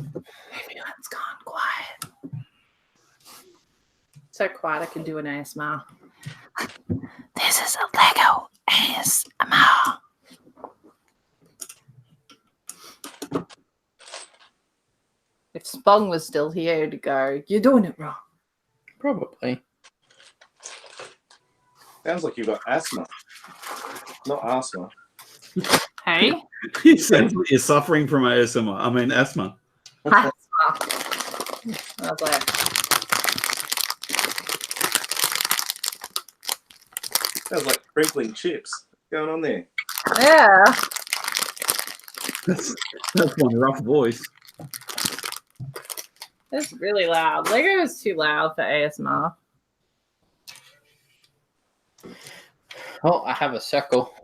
Everyone's gone quiet. So quiet I can do an ASMR. This is a Lego ASMR. If Spong was still here, he'd go, you're doing it wrong. Probably. Sounds like you've got asthma. Not asthma. Hey? It sounds like you're suffering from ASMR. I mean, asthma. Asthma. I was like, Sounds like crinkling chips. What's going on there? yeah. That's one rough voice. It's really loud. Lego is too loud for ASMR. Oh, I have a circle.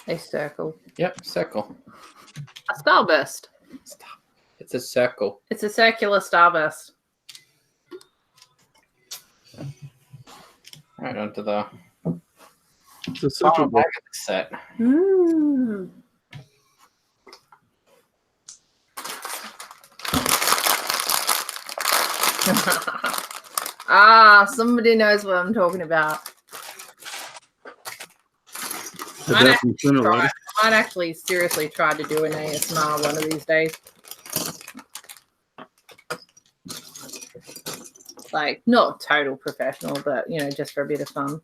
A circle. Yep, circle. A starburst. Stop. It's a circle. It's a circular starburst. Right onto the It's a circle. back of the set. Ooh. Somebody knows what I'm talking about. It happens sooner or later. I might actually seriously try to do an ASMR one of these days. Like, not total professional, but, you know, just for a bit of fun.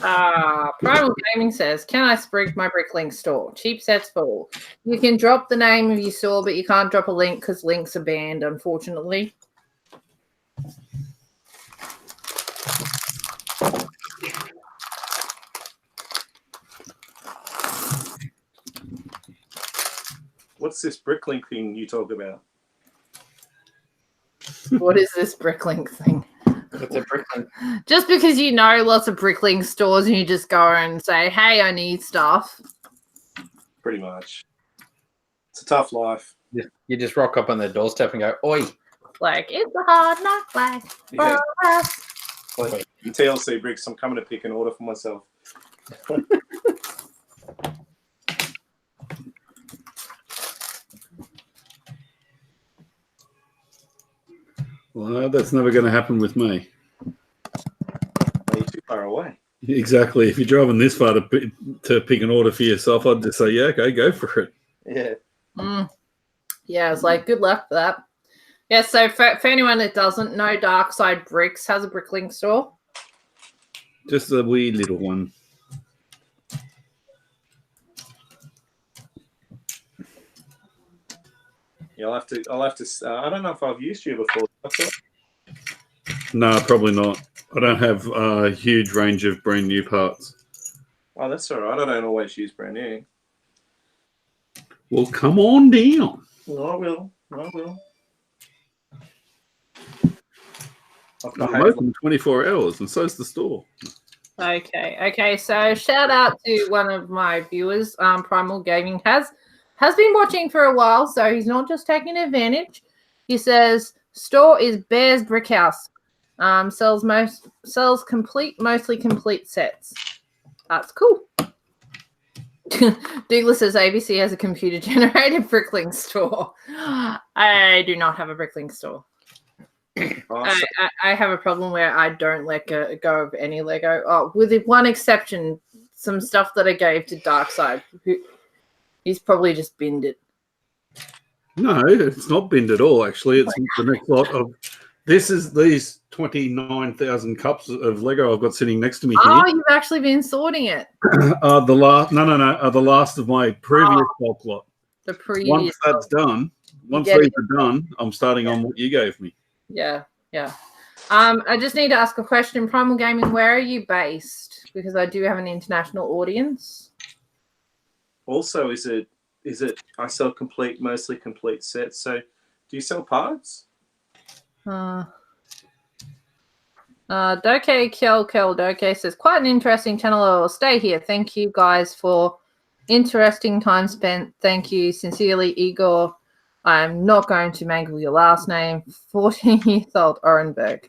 Primal Gaming says, can I sprig my Bricklink store? Cheap sets full. You can drop the name of your store, but you can't drop a link because links are banned, unfortunately. What's this Bricklink thing you talk about? What is this Bricklink thing? It's a Bricklink. Just because you know lots of Bricklink stores and you just go and say, hey, I need stuff. Pretty much. It's a tough life. You just rock up on their doorstep and go, oi. Like, it's a hard knock life for us. Like, TLC Bricks, I'm coming to pick an order for myself. Well, that's never going to happen with me. Are you too far away? Exactly. If you're driving this far to pick an order for yourself, I'd just say, yeah, okay, go for it. Yeah. Yeah, it's like, good luck for that. Yeah, so for anyone that doesn't know, Darkside Bricks has a Bricklink store. Just a wee little one. Yeah, I'll have to. I don't know if I've used you before. No, probably not. I don't have a huge range of brand new parts. Oh, that's all right. I don't always use brand new. Well, come on down. No, I will. I'm open 24 hours, and so's the store. Okay. So shout out to one of my viewers, Primal Gaming has been watching for a while, so he's not just taking advantage. He says store is Bear's Brick House. Sells mostly complete sets. That's cool. Douglas says ABC has a computer generated Bricklink store. I do not have a Bricklink store. Awesome. I have a problem where I don't let go of any Lego. Oh, with one exception, some stuff that I gave to Darkside. He's probably just binned it. No, it's not binned at all, actually. It's the next lot of... These 29,000 cups of Lego I've got sitting next to me here. Oh, you've actually been sorting it. The last of my previous bulk lot. The previous. Once that's done, once these are done, I'm starting on what you gave me. Yeah. I just need to ask a question. Primal Gaming, where are you based? Because I do have an international audience. Also, is it? I sell mostly complete sets. So, do you sell parts? Doke Kel Doke says, quite an interesting channel. I will stay here. Thank you guys for interesting time spent. Thank you sincerely, Igor. I'm not going to mangle your last name. 14-year-old Orenberg.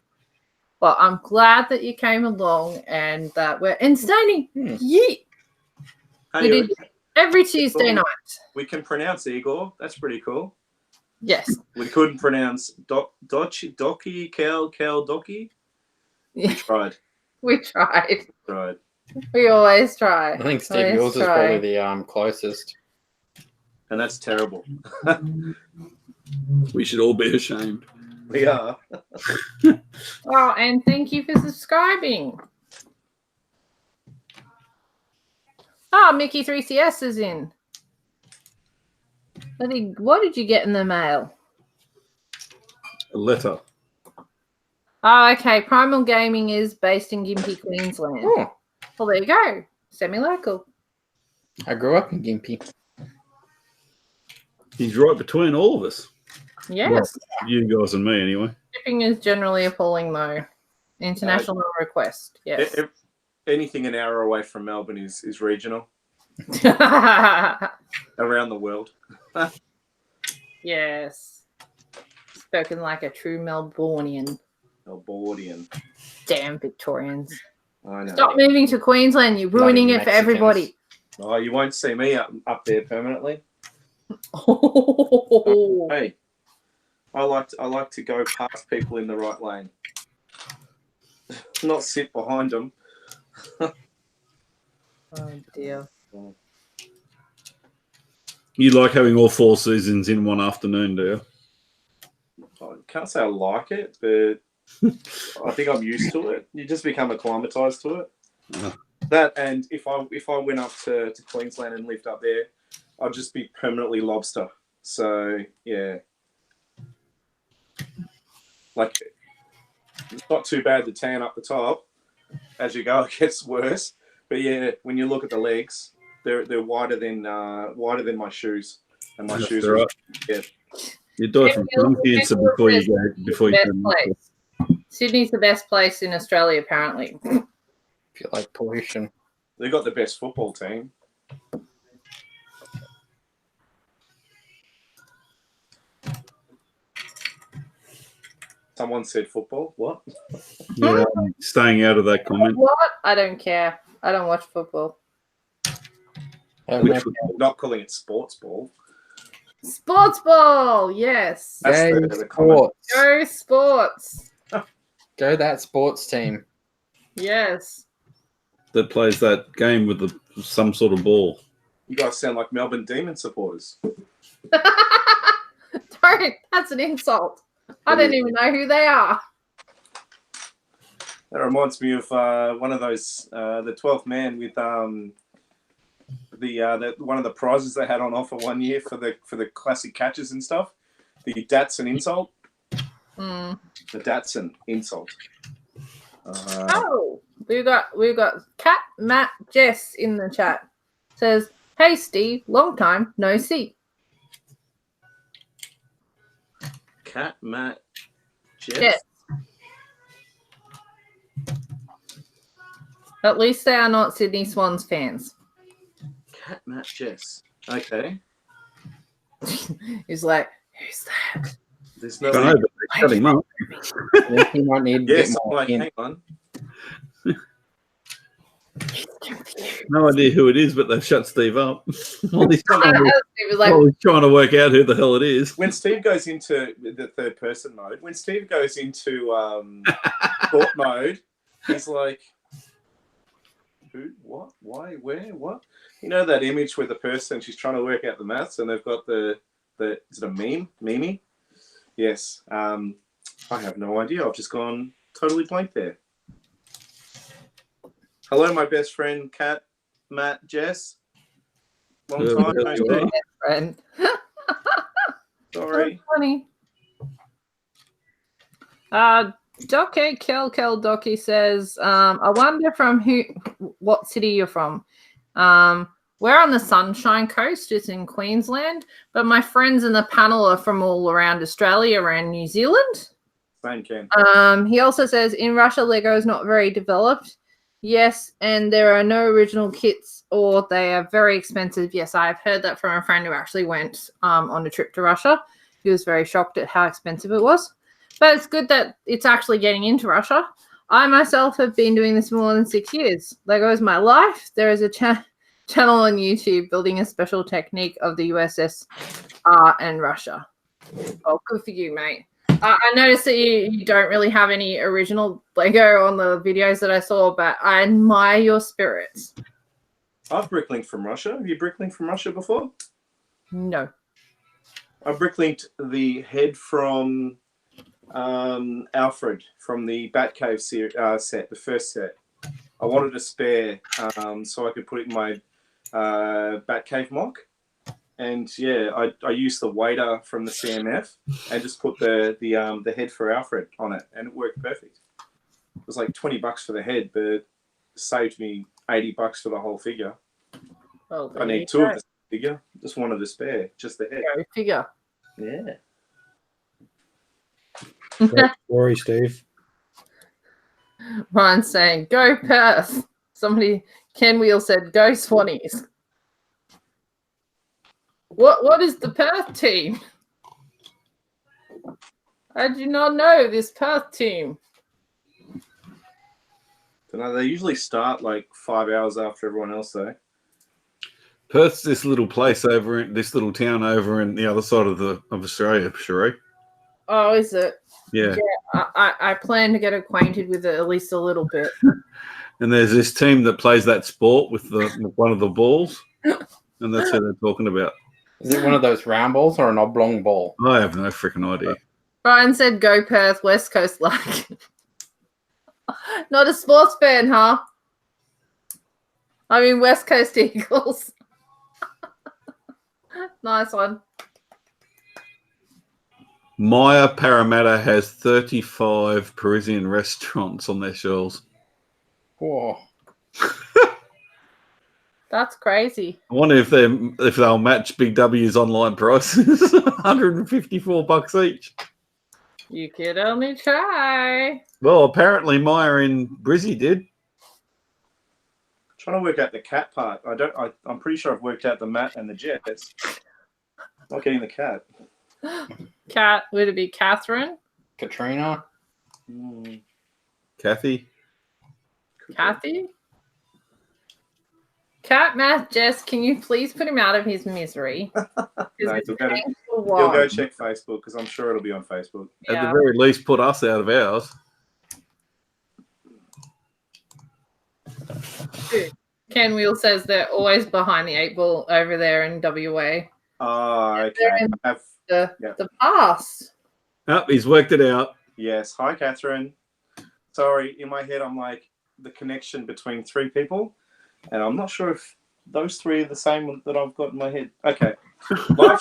Well, I'm glad that you came along and that we're insane. Yeet. We do this every Tuesday night. We can pronounce Igor. That's pretty cool. Yes. We couldn't pronounce Doki, Kel, Doki. Yeah. We We tried. tried. We always try. I think Steve, yours is probably the closest. And that's terrible. We should all be ashamed. We are. Oh, and thank you for subscribing. Mickey 3CS is in. What did you get in the mail? A letter. Oh, okay. Primal Gaming is based in Gympie, Queensland. Oh, Well, there you go. Semi-local. I grew up in Gympie. He's right between all of us. Yes. Well, you guys and me, anyway. Shipping is generally appalling, though. International request. Yes. Anything an hour away from Melbourne is regional. Around the world. Yes. Spoken like a true Melbourneian. Melbournian. Damn Victorians. I know. Stop moving to Queensland. You're ruining it for everybody. Oh, you won't see me up there permanently. Oh. Hey, I like to go past people in the right lane, not sit behind them. Oh dear. You like having all 4 seasons in one afternoon, do you? I can't say I like it, but I think I'm used to it. You just become acclimatized to it. Yeah. That, and if I went up to Queensland and lived up there, I'd just be permanently lobster. So yeah, like it's not too bad the tan up the top. As you go, it gets worse. But yeah, when you look at the legs, they're wider than my shoes, and my That's shoes right. are yeah. You die from lung cancer before you turn. Sydney's the best place in Australia, apparently. If you like pollution. They've got the best football team. Someone said football. What? Yeah, I'm staying out of that comment. What? I don't care. I don't watch football. Which Not calling it sports ball. Sports ball, yes. That's Go the comment. sports. Go sports. Go that sports team. Yes. that plays that game with some sort of ball? You guys sound like Melbourne Demon supporters. Don't. That's an insult. I don't even know who they are. That reminds me of one of those, the 12th man with one of the prizes they had on offer one year for the classic catches and stuff. The Datsun insult. Mm. The Datsun insult. Oh, we've got Cat Matt Jess in the chat. Says, "Hey Steve, long time no see." Cat Matt Jess. Yes. At least they are not Sydney Swans fans. Cat Matt Jess. Okay. He's like, who's that? There's I no. don't know, but they shut him up. You might need a Yes, bit I'm more like, hint. hang on. No idea who it is, but they've shut Steve up. While he's He was like, trying to work out who the hell it is. When Steve goes into the third person mode, when Steve goes into thought mode, he's like, who, what, why, where, what? You know that image where the person, she's trying to work out the maths and they've got the is it a meme? Meme? Yes. I have no idea. I've just gone totally blank there. Hello, my best friend, Kat, Matt, Jess. Long time no see. friend. Sorry. That's funny. Docky Kel Docky says, I wonder from what city you're from. We're on the Sunshine Coast, it's in Queensland, but my friends in the panel are from all around Australia and New Zealand. Same, Ken. He also says, in Russia, Lego is not very developed. Yes, and there are no original kits, or they are very expensive. Yes, I've heard that from a friend who actually went on a trip to Russia. He was very shocked at how expensive it was. But it's good that it's actually getting into Russia. I myself have been doing this for more than 6 years. Lego is my life. There is a channel on YouTube building a special technique of the USS and Russia. Oh, good for you, mate. I noticed that you don't really have any original Lego on the videos that I saw, but I admire your spirits. I've bricklinked from Russia. Have you bricklinked from Russia before? No. I bricklinked the head from Alfred from the Batcave set, the first set. I wanted a spare so I could put it in my Batcave mock. And yeah, I used the waiter from the CMF and just put the head for Alfred on it, and it worked perfect. It was like $20 for the head, but saved me $80 for the whole figure. Well, I need two of the figure. Just wanted a spare, just the head. Go figure. Yeah. Great story, Steve. Ryan's saying, go Perth. Somebody, Ken Wheel said, go Swannies. What is the Perth team? I do not know this Perth team. Don't know, they usually start like 5 hours after everyone else, though. Perth's this little place this little town over in the other side of Australia, Sheree. Oh, is it? Yeah. I plan to get acquainted with it at least a little bit. And there's this team that plays that sport with one of the balls, and that's who they're talking about. Is it one of those round balls or an oblong ball? I have no freaking idea. Brian said, "Go Perth, West Coast like." Not a sports fan, huh? I mean, West Coast Eagles. Nice one. Maya Parramatta has 35 Parisian restaurants on their shelves. Whoa. That's crazy. I wonder if they'll match Big W's online prices. $154 each. You could only try. Well, apparently Maya in Brizzy did. Trying to work out the cat part. I'm pretty sure I've worked out the Matt and the Jets. Not getting the cat. Cat, would it be Catherine? Katrina? Kathy? Kathy? Cat Math Jess, can you please put him out of his misery? No, you'll go check Facebook because I'm sure it'll be on Facebook. At the very least, put us out of ours. Ken Wheel says they're always behind the 8 ball over there in WA. Oh, okay. They're in the past. Oh, he's worked it out. Yes. Hi, Catherine. Sorry, in my head, I'm like the connection between 3 people, and I'm not sure if those 3 are the same that I've got in my head. Okay. Are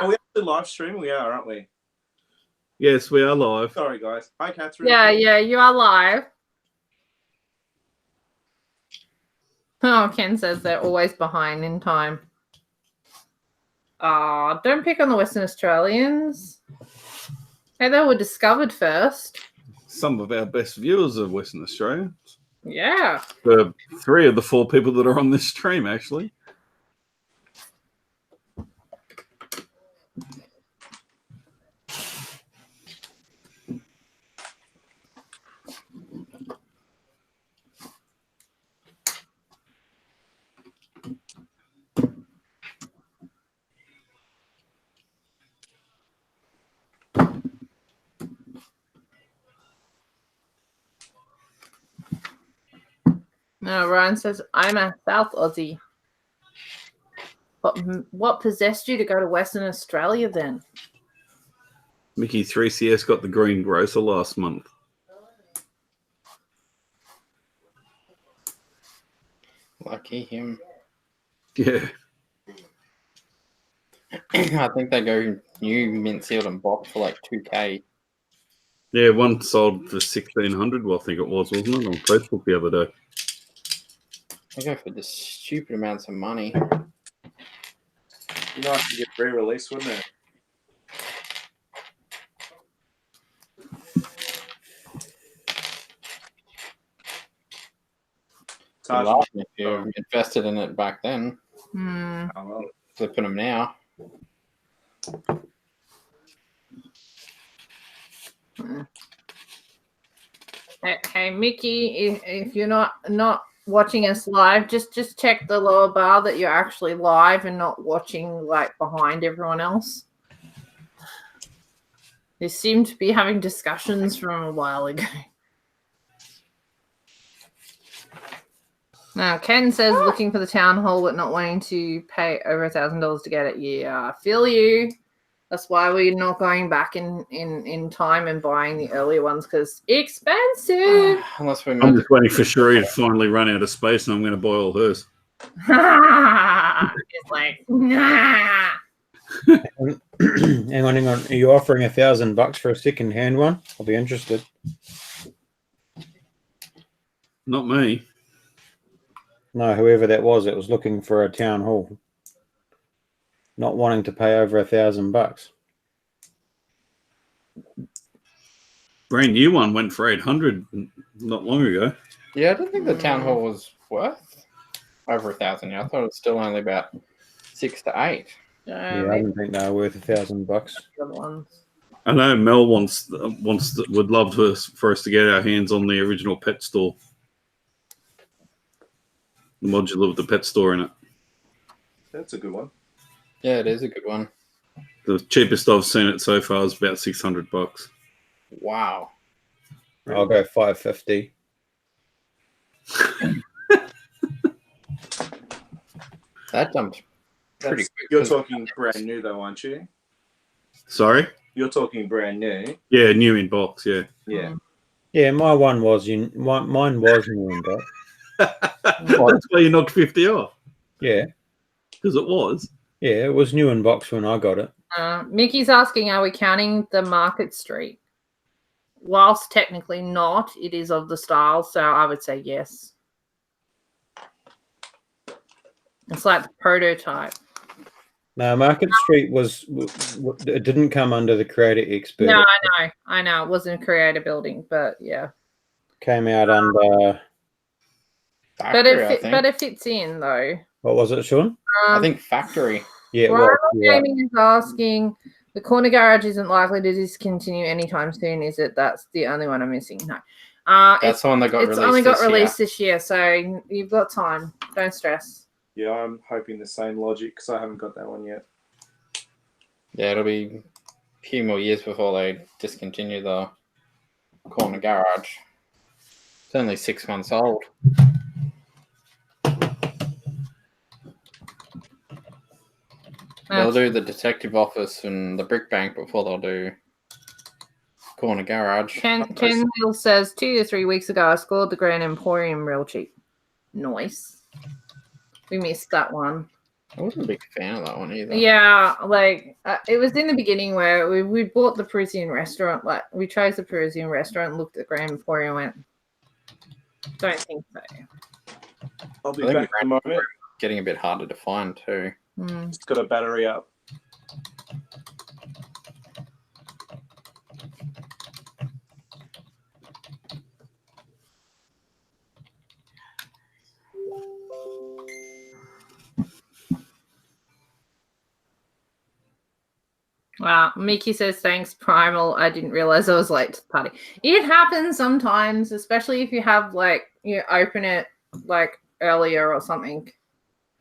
we actually live streaming? We are, aren't we? Yes, we are live. Sorry, guys. Hi, Catherine. Yeah, you are live. Oh, Ken says they're always behind in time. Don't pick on the Western Australians. Hey, they were discovered first. Some of our best viewers are Western Australia. Yeah. 3 of the 4 people that are on this stream, actually. No, Ryan says, I'm a South Aussie. What possessed you to go to Western Australia then? Mickey 3CS got the green grocer last month. Lucky him. Yeah. I think they go new mint sealed and boxed for like $2K. Yeah, one sold for 1,600. Well, I think it was, wasn't it, on Facebook the other day? They go for the stupid amounts of money. Be nice to get re-released, wouldn't it? You'd laugh if you invested in it back then. Oh, well. Flipping them now. Hey, Mickey, if you're not watching us live, just check the lower bar that you're actually live and not watching like behind everyone else. They seem to be having discussions from a while ago. Now, Ken says looking for the town hall but not wanting to pay over $1,000 to get it. Yeah, I feel you. That's why we're not going back in time and buying the earlier ones because expensive. Unless we I'm just waiting for Cherie to finally run out of space and I'm going to buy all hers. It's like, nah. Hang on. Are you offering $1,000 for a second-hand one? I'll be interested. Not me. No, whoever that was looking for a town hall, not wanting to pay over $1,000. Brand new one went for 800 not long ago. Yeah, I don't think the town hall was worth over 1,000. I thought it was still only about 6 to 8. Yeah, I don't think they were worth $1,000. I I know Mel would love for us to get our hands on the original pet store. The modular with the pet store in it. That's a good one. Yeah, it is a good one. The cheapest I've seen it so far is about $600. Wow. I'll go $550. That jumped pretty quick. You're talking brand new though, aren't you? Sorry? You're talking brand new. Yeah, new in box, yeah. Yeah. Yeah, mine was new in box. That's why you knocked 50 off. Yeah, Because it was. yeah, it was new in box when I got it. Mickey's asking, are we counting the Market Street? Whilst technically not, it is of the style, so I would say yes. It's like the prototype. No, Market Street it didn't come under the Creator Expert. No, I know. It wasn't a creator building, but yeah. Came out under. Factory, But it fits in though. What was it, Sean? I think factory. Yeah, it Primal was. Yeah. Gaming is asking, the corner garage isn't likely to discontinue anytime soon, is it? That's the only one I'm missing. No. That's the one that got released. It's only got this year. released this year, so you've got time. Don't stress. Yeah, I'm hoping the same logic because I haven't got that one yet. Yeah, it'll be a few more years before they discontinue the corner garage. It's only 6 months old. They'll do the detective office and the brick bank before they'll do corner garage. Ken Will says 2 to 3 weeks ago I scored the Grand Emporium real cheap. Nice. We missed that one. I wasn't a big fan of that one either. Yeah, like it was in the beginning where we bought the Parisian restaurant. Like we chose the Parisian restaurant, looked at Grand Emporium, went, don't think so. I'll be I think back in a moment. Getting a bit harder to find too. It's got a battery up. Wow, Mickey says thanks, Primal. I didn't realize I was late to the party. It happens sometimes, especially if you have you open it like earlier or something,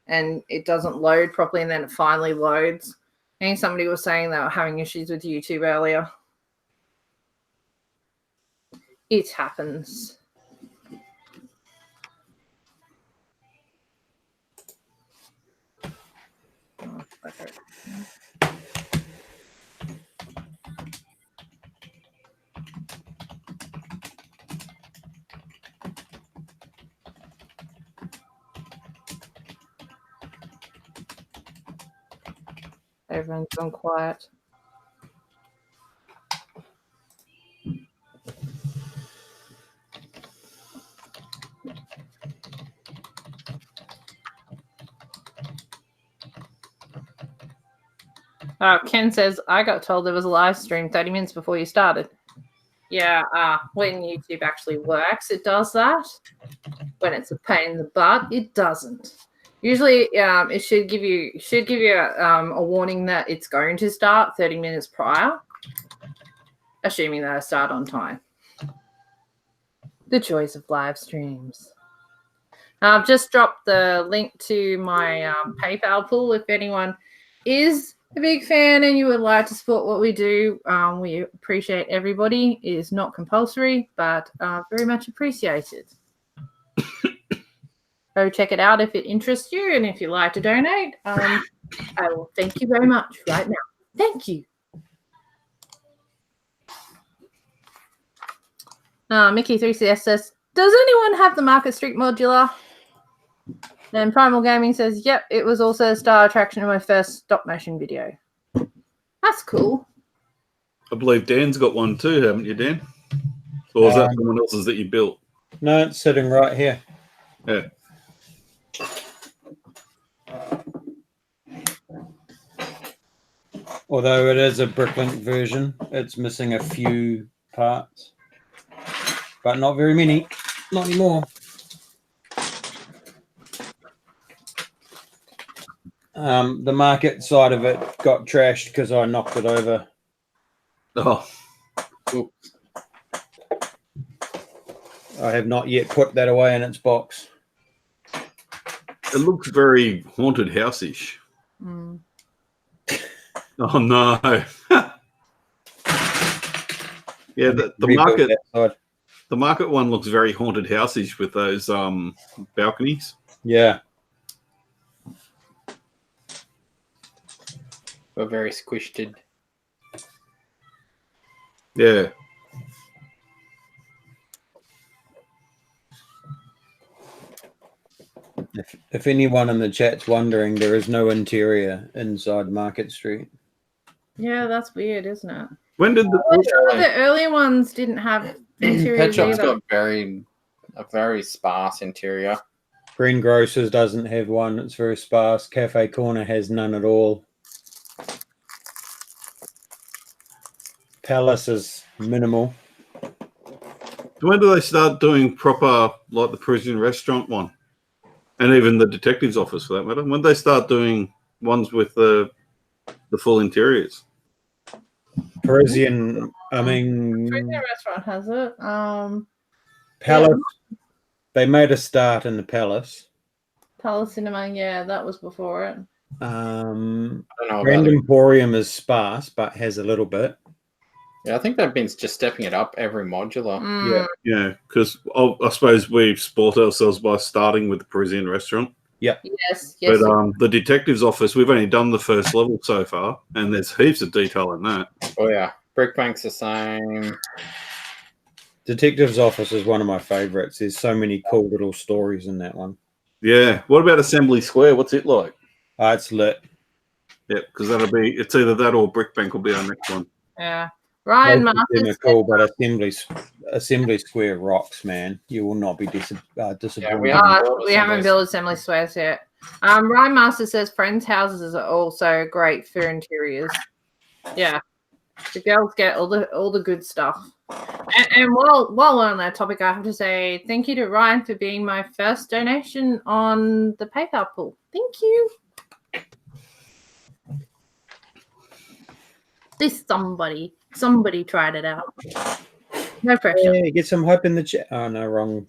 and it doesn't load properly, and then it finally loads. I think somebody was saying they were having issues with YouTube earlier. It happens. Oh, okay. Everyone's gone quiet. Ken says, I got told there was a live stream 30 minutes before you started. Yeah, when YouTube actually works, it does that. When it's a pain in the butt, it doesn't. Usually, it should give you a warning that it's going to start 30 minutes prior, assuming that I start on time. The joys of live streams. I've just dropped the link to my PayPal pool. If anyone is a big fan and you would like to support what we do, we appreciate everybody. It is not compulsory, but very much appreciated. Go check it out if it interests you, and if you'd like to donate, I will thank you very much right now. Thank you. Mickey3CS says, does anyone have the Market Street modular? And Primal Gaming says, yep, it was also a star attraction in my first stop motion video. That's cool. I believe Dan's got one too, haven't you, Dan? Or is that someone else's that you built? No, it's sitting right here. Yeah. Although it is a Bricklink version, it's missing a few parts, but not very many. Not anymore. The market side of it got trashed because I knocked it over. Oh. Cool. I have not yet put that away in its box. It looks very haunted house-ish. Mm. Oh no. Yeah, the market one looks very haunted house-ish with those balconies. Yeah. We're very squished. Yeah. If anyone in the chat's wondering, there is no interior inside Market Street. Yeah, that's weird, isn't it? When did Some of the early ones didn't have Pet interiors Shop's either. got a very sparse interior. Greengrocers doesn't have one. It's very sparse. Cafe Corner has none at all. Palace is minimal. when do they start doing proper, like the Parisian restaurant one? And even the detective's office, for that matter. When do they start doing ones with the full interiors? Parisian, I mean, Parisian restaurant has it. Palace. They made a start in the Palace. Palace Cinema, yeah, that was before it. I don't know Grand about it. Emporium is sparse, but has a little bit. Yeah, I think they've been just stepping it up every modular. Mm. Yeah, because I suppose we've spoilt ourselves by starting with the Parisian restaurant. Yes, But yes. the detective's office, we've only done the first level so far, and there's heaps of detail in that. Oh yeah, Brickbank's the same. Detective's office is one of my favorites. There's so many cool little stories in that one. Yeah. What about Assembly Square? What's it like? It's lit. Yep, because it's either that or Brickbank will be our next one. Yeah. Ryan Both of them Masters. are cool, but Assembly Square rocks, man. You will not be disappointed. Yeah, we haven't We haven't built Assembly Squares yet. Ryan Master says friends' houses are also great for interiors. Yeah. The girls get all the good stuff. And while we're on that topic, I have to say thank you to Ryan for being my first donation on the PayPal pool. Thank you. This somebody tried it out. No pressure. Hey, get some hype in the chat. Oh no, wrong.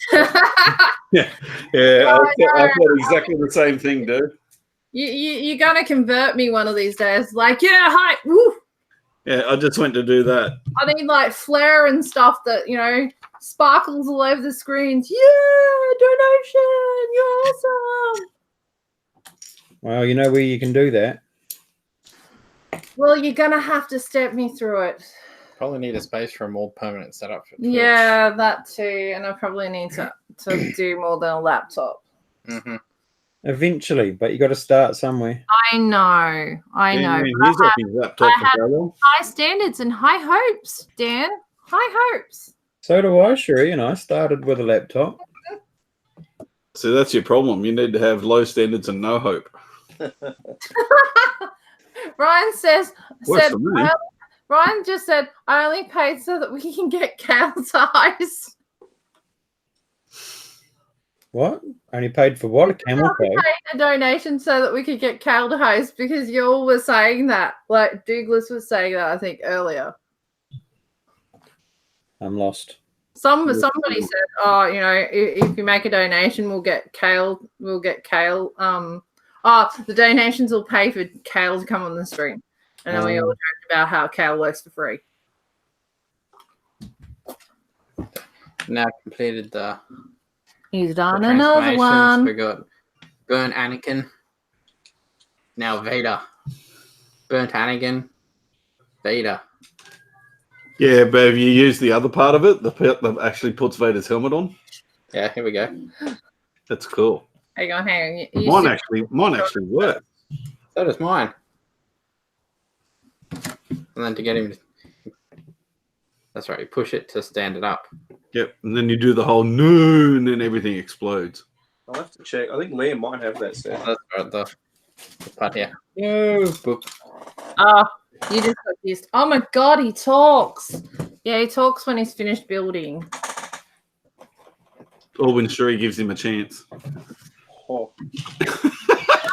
Yeah, I thought exactly the same thing, dude. You're gonna convert me one of these days. Like, yeah, hype. Woo. Yeah, I just went to do that. I need like flare and stuff that sparkles all over the screens. Yeah, donation. You're awesome. Well, you know where you can do that. Well, you're gonna have to step me through it. Probably need a space for a more permanent setup for Twitch. Yeah, that too. And I probably need to do more than a laptop. Mm-hmm. Eventually, but you got to start somewhere. I know. Yeah, But he's off his laptop for how long? high standards and high hopes, Dan. High hopes. So do I, Sherry, I started with a laptop. So that's your problem. You need to have low standards and no hope. Ryan Works for me. Ryan just said, I only paid so that we can get Cal's eyes. What? Only paid for what? A camel We code? paid a donation so that we could get Cal to host because you all were saying that. Like Douglas was saying that, I think, earlier. I'm lost. Somebody said, "Oh, if you make a donation, we'll get Kale. The donations will pay for Kale to come on the stream." And then we all joked about how Kale works for free. Now completed the He's done another transformations. one. We got burnt Anakin. Now Vader. Burnt Anakin. Vader. Yeah, but have you used the other part of it? The part that actually puts Vader's helmet on? Yeah, here we go. That's cool. Hang on. Mine actually works. So does mine. And then to get him, that's right. You push it to stand it up. Yep, and then you do the whole no, and then everything explodes. I'll have to check. I think Liam might have that set. That's right. The part here. No. Boop. Oh, you just got used. Oh my God, he talks. Yeah, he talks when he's finished building. Or when Shuri gives him a chance. Oh,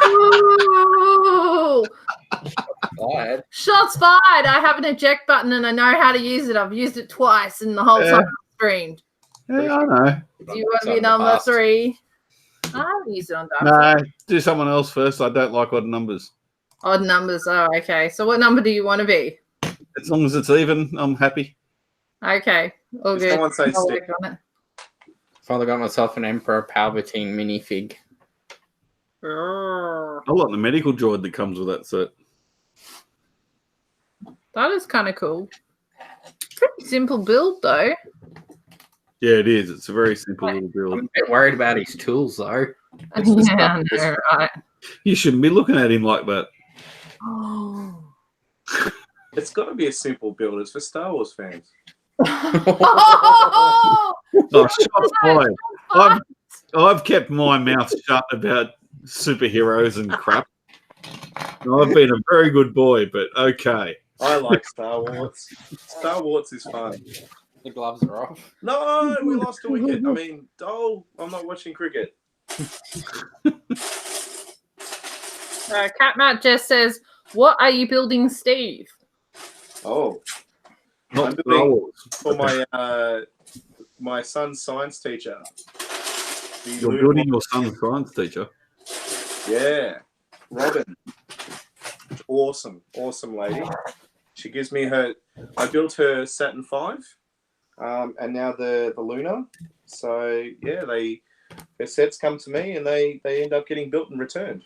Ooh. Fired. Shots fired. I have an eject button and I know how to use it. I've used it twice in the whole time I've streamed. Yeah, I know. Do you want to be number 3? I haven't used it on Dark No, Side. do someone else first. I don't like odd numbers. Odd numbers. Oh, okay. So what number do you want to be? As long as it's even, I'm happy. Okay. All Did good. someone say I'll stick? work on it. Finally got myself an Emperor Palpatine minifig. Grrr. I like the medical droid that comes with that set. That is kind of cool. Pretty simple build, though. Yeah, it is. It's a very simple little build. I'm a bit worried about his tools though. It's the Yeah, I Star know, Wars right? You shouldn't be looking at him like that. Oh. It's got to be a simple build. It's for Star Wars fans. Oh, Oh, shots fired. I've kept my mouth shut about superheroes and crap. I've been a very good boy, but okay. I like Star Wars. Star Wars is fun. The gloves are off. No, we lost a wicket. I mean, I'm not watching cricket. Cat Matt just says, "What are you building, Steve?" Oh, Not I'm Star building Wars. for my son's science teacher. The You're lunar building your model. son's science teacher. Yeah, Robin. Awesome lady. She gives me her. I built her Saturn V, and now the Lunar. So yeah, her sets come to me, and they end up getting built and returned.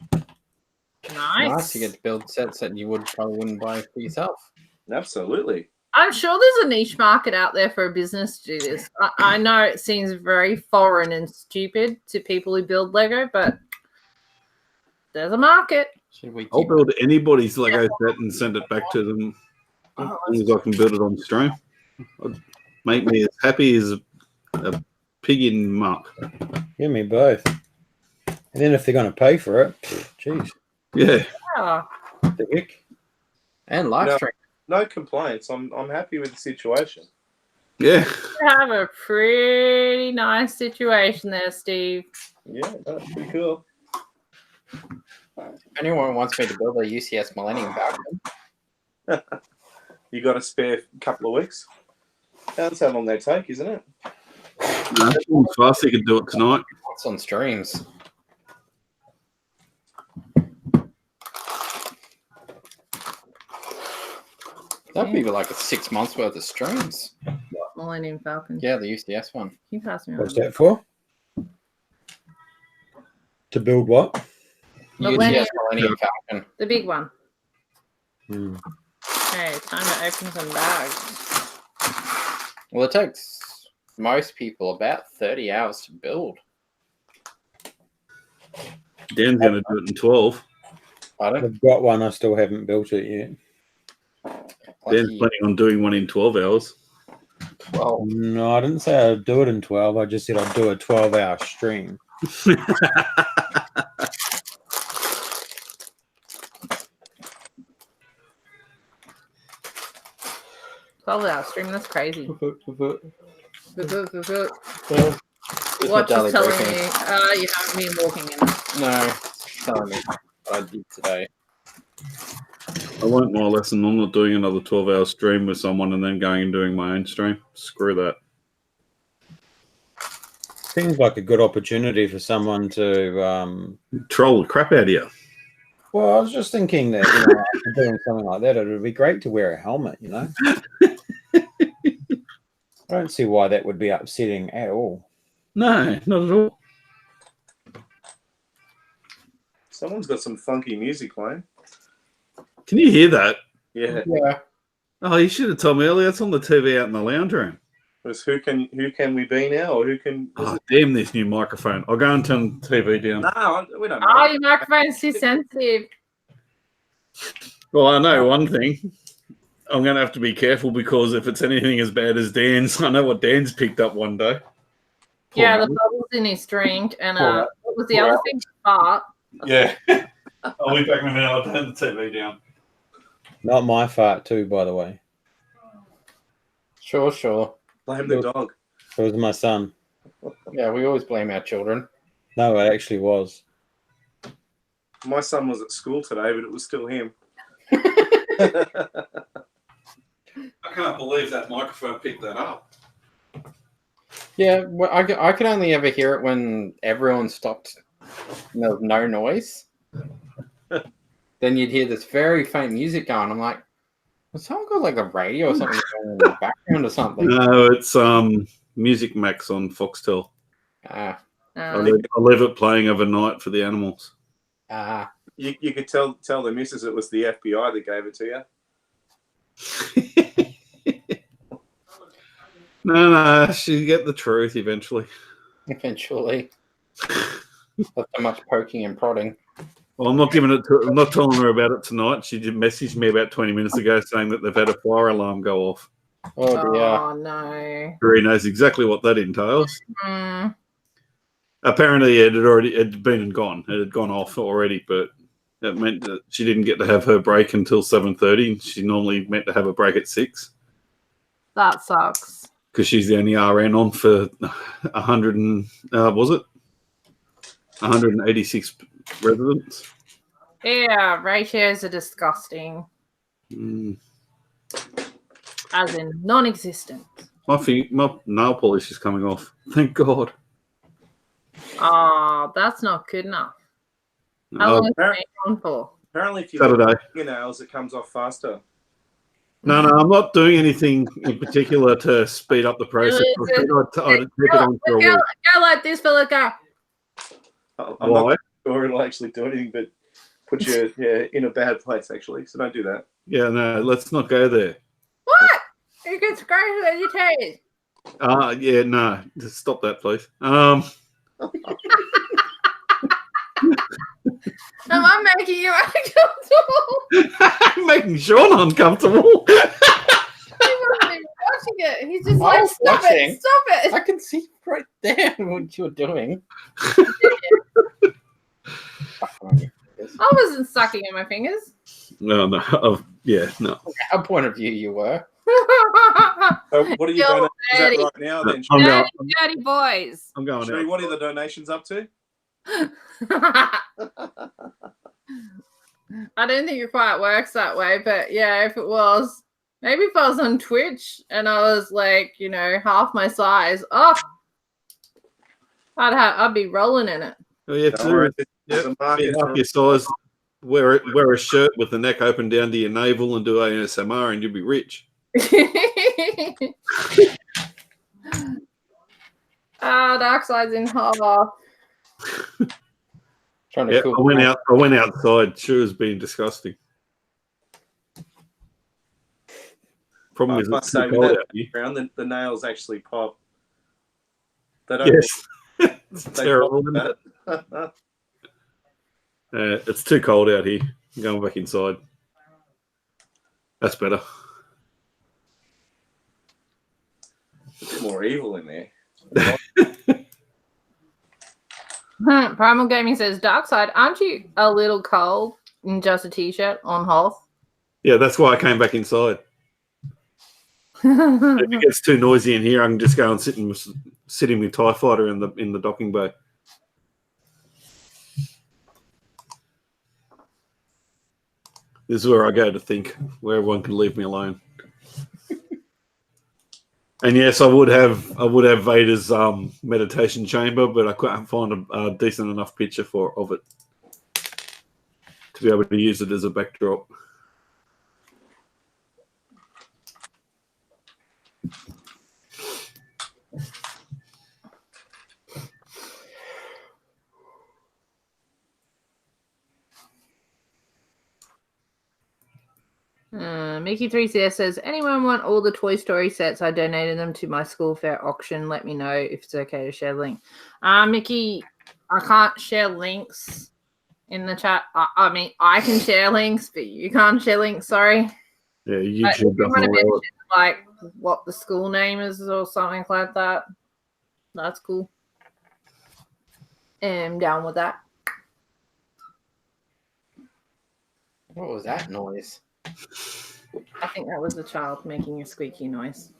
Nice. To get to build sets that you probably wouldn't buy for yourself. Absolutely. I'm sure there's a niche market out there for a business to do this. I know it seems very foreign and stupid to people who build Lego, but there's a market. Should we I'll keep build anybody's Lego set and send it back to them as long as I can build it on stream. It'd make me as happy as a pig in muck. Give me both. And then if they're going to pay for it, jeez, Yeah. Yeah. the heck. and live No. stream? No complaints. I'm happy with the situation. Yeah. You have a pretty nice situation there, Steve. Yeah, that's pretty cool. If anyone wants me to build a UCS Millennium Falcon, You got a spare couple of weeks? That's how long they take, isn't it? No, fast you can do it tonight. it's on streams. That'd be like a 6 months worth of streams. Millennium Falcon. Yeah, the UCS one. Can you pass me What's one? that for? To build what? Millennium. UCS Millennium Falcon. The big one. Hmm. Okay, time to open some bags. Well, it takes most people about 30 hours to build. Dan's going to do it in 12. Pardon? I've got one. I still haven't built it yet. Dan's planning on doing one in 12 hours. Well, No, I didn't say I'd do it in 12. I just said I'd do a 12-hour stream. 12-hour stream, that's crazy. Watch Daily is telling briefing. me you haven't been walking in. No, telling me what I did today. I learnt my lesson. I'm not doing another 12-hour stream with someone and then going and doing my own stream. Screw that. Seems like a good opportunity for someone to. Troll the crap out of you. Well, I was just thinking that after doing something like that, it would be great to wear a helmet. I don't see why that would be upsetting at all. No, not at all. Someone's got some funky music playing. Can you hear that? Yeah. Yeah. Oh, you should have told me earlier. It's on the TV out in the lounge room. It's who can we be now, or who can? Oh, damn this new microphone. I'll go and turn the TV down. No, we don't know. Oh, your microphone's too sensitive. Well, I know one thing. I'm going to have to be careful because if it's anything as bad as Dan's, I know what Dan's picked up one day. Yeah, the bubbles in his drink, and what was the other thing? Fart. Yeah. I'll be back in a minute. I'll turn the TV down. Not my fart, too, by the way. Sure. Blame the dog. It was my son. Yeah, we always blame our children. No, it actually was. My son was at school today, but it was still him. I can't believe that microphone picked that up. Yeah, well, I could only ever hear it when everyone stopped. No noise. Then you'd hear this very faint music going. I'm like, has someone got like a radio or something going in the background or something? No, it's Music Max on Foxtel. I Uh, leave it playing overnight for the animals. You could tell the missus it was the FBI that gave it to you. No, she'll get the truth eventually. Eventually. Not so much poking and prodding. Well, I'm not giving it to. I'm not telling her about it tonight. She just messaged me about 20 minutes ago saying that they've had a fire alarm go off. Oh dear. Oh no. He knows exactly what that entails. Mm. Apparently, it had been and gone. It had gone off already, but it meant that she didn't get to have her break until 7:30. She normally meant to have a break at 6 That sucks. because she's the only RN on for 100 and was it 186 residents. Yeah, ratios are disgusting. Mm. As in non-existent. My nail polish is coming off. Thank God. Oh, that's not good enough. How long is it on for? Apparently, if you Saturday. have fingernails, it comes off faster. No, I'm not doing anything in particular to speed up the process. I'd keep it on for a week. Go like this, fella, go. I'm not sure it'll actually do anything, but put you in a bad place, actually. So don't do that. Yeah, no, let's not go there. What? You can scratch with your teeth. Yeah, no, just stop that, please. Am I making you uncomfortable? I'm making Sean uncomfortable. He wasn't even watching it. He's just like, was stop watching. it, stop it. I can see right there what you're doing. I wasn't sucking in my fingers. No. No. Our point of view, you were. So what are you Still doing dirty. right now, then? I'm going. Dirty boys. I'm going Sheree, out. what are the donations up to? I don't think it quite works that way, but yeah, if it was, maybe if I was on Twitch and I was like, half my size, I'd be rolling in it. Oh, yeah, Don't worry, there's a market half for your size. Wear a shirt with the neck open down to your navel and do ASMR, and you'll be rich. Dark side's in half. Trying to Yeah, cool I went outside. Sure, it's been disgusting. Problem I is, must it's say, too with cold that out here. background, the nails actually pop. They don't. Yes, it's They terrible. pop Isn't it? that. It's too cold out here. I'm going back inside. That's better. It's more evil in there. Primal Gaming says, Dark Side, aren't you a little cold in just a t-shirt on Hoth? Yeah, that's why I came back inside. If it gets too noisy in here, I can just go and sit in with TIE Fighter in the docking bay. This is where I go to think, where everyone can leave me alone. And yes, I would have Vader's meditation chamber, but I couldn't find a decent enough picture of it to be able to use it as a backdrop. Mickey3CS says, anyone want all the Toy Story sets? I donated them to my school fair auction. Let me know if it's okay to share the link. Mickey, I can't share links in the chat. I mean, I can share links, but you can't share links. Sorry. Yeah, YouTube doesn't allow it. Like what the school name is or something like that. That's cool. I'm down with that. What was that noise? I think that was a child making a squeaky noise.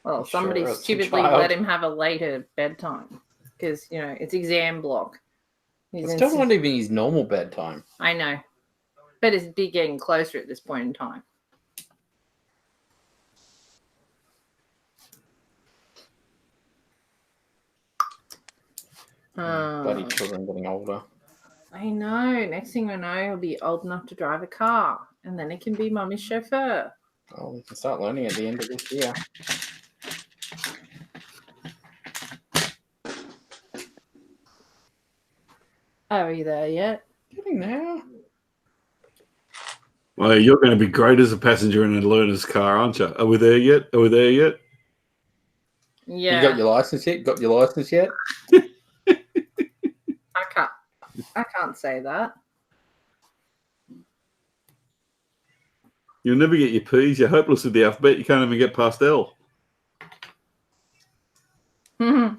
Well, somebody Sure, it's a stupidly child. let him have a later bedtime because, it's exam block. It's still not even his normal bedtime. I know. But it's be getting closer at this point in time. Bloody children getting older. I know. Next thing I know, he'll be old enough to drive a car. And then he can be mummy's chauffeur. Oh, we can start learning at the end of this year. Are you there yet? Getting there. Well, you're going to be great as a passenger in a learner's car, aren't you? Are we there yet? Yeah. You got your license yet? Got your license yet? I can't say that. You'll never get your P's. You're hopeless with the alphabet. You can't even get past L. Well,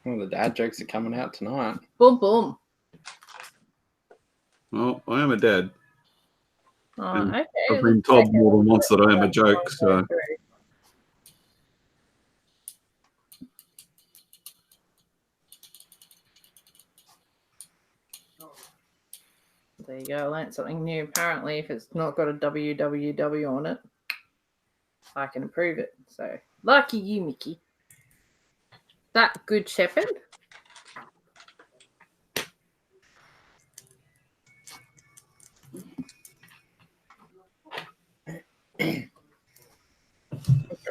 the dad jokes are coming out tonight. Boom, boom. Well, I am a dad. Oh, okay. I've been told more than once that I am a joke. So there you go. I learned something new. Apparently, if it's not got a www on it, I can approve it. So lucky you, Mickey. That good shepherd.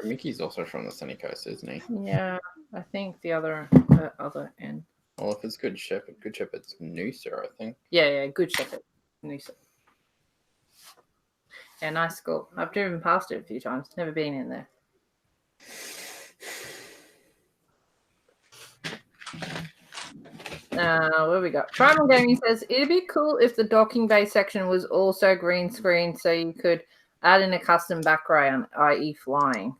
Mickey's also from the sunny coast, isn't he? Yeah, I think the other end. Well, if it's Good Shepherd's Noosa, I think. Yeah, good shepherd. Noosa. Yeah, nice school. I've driven past it a few times. Never been in there. What we got? Primal Gaming says it'd be cool if the docking bay section was also green screen, so you could add in a custom background, i.e., flying.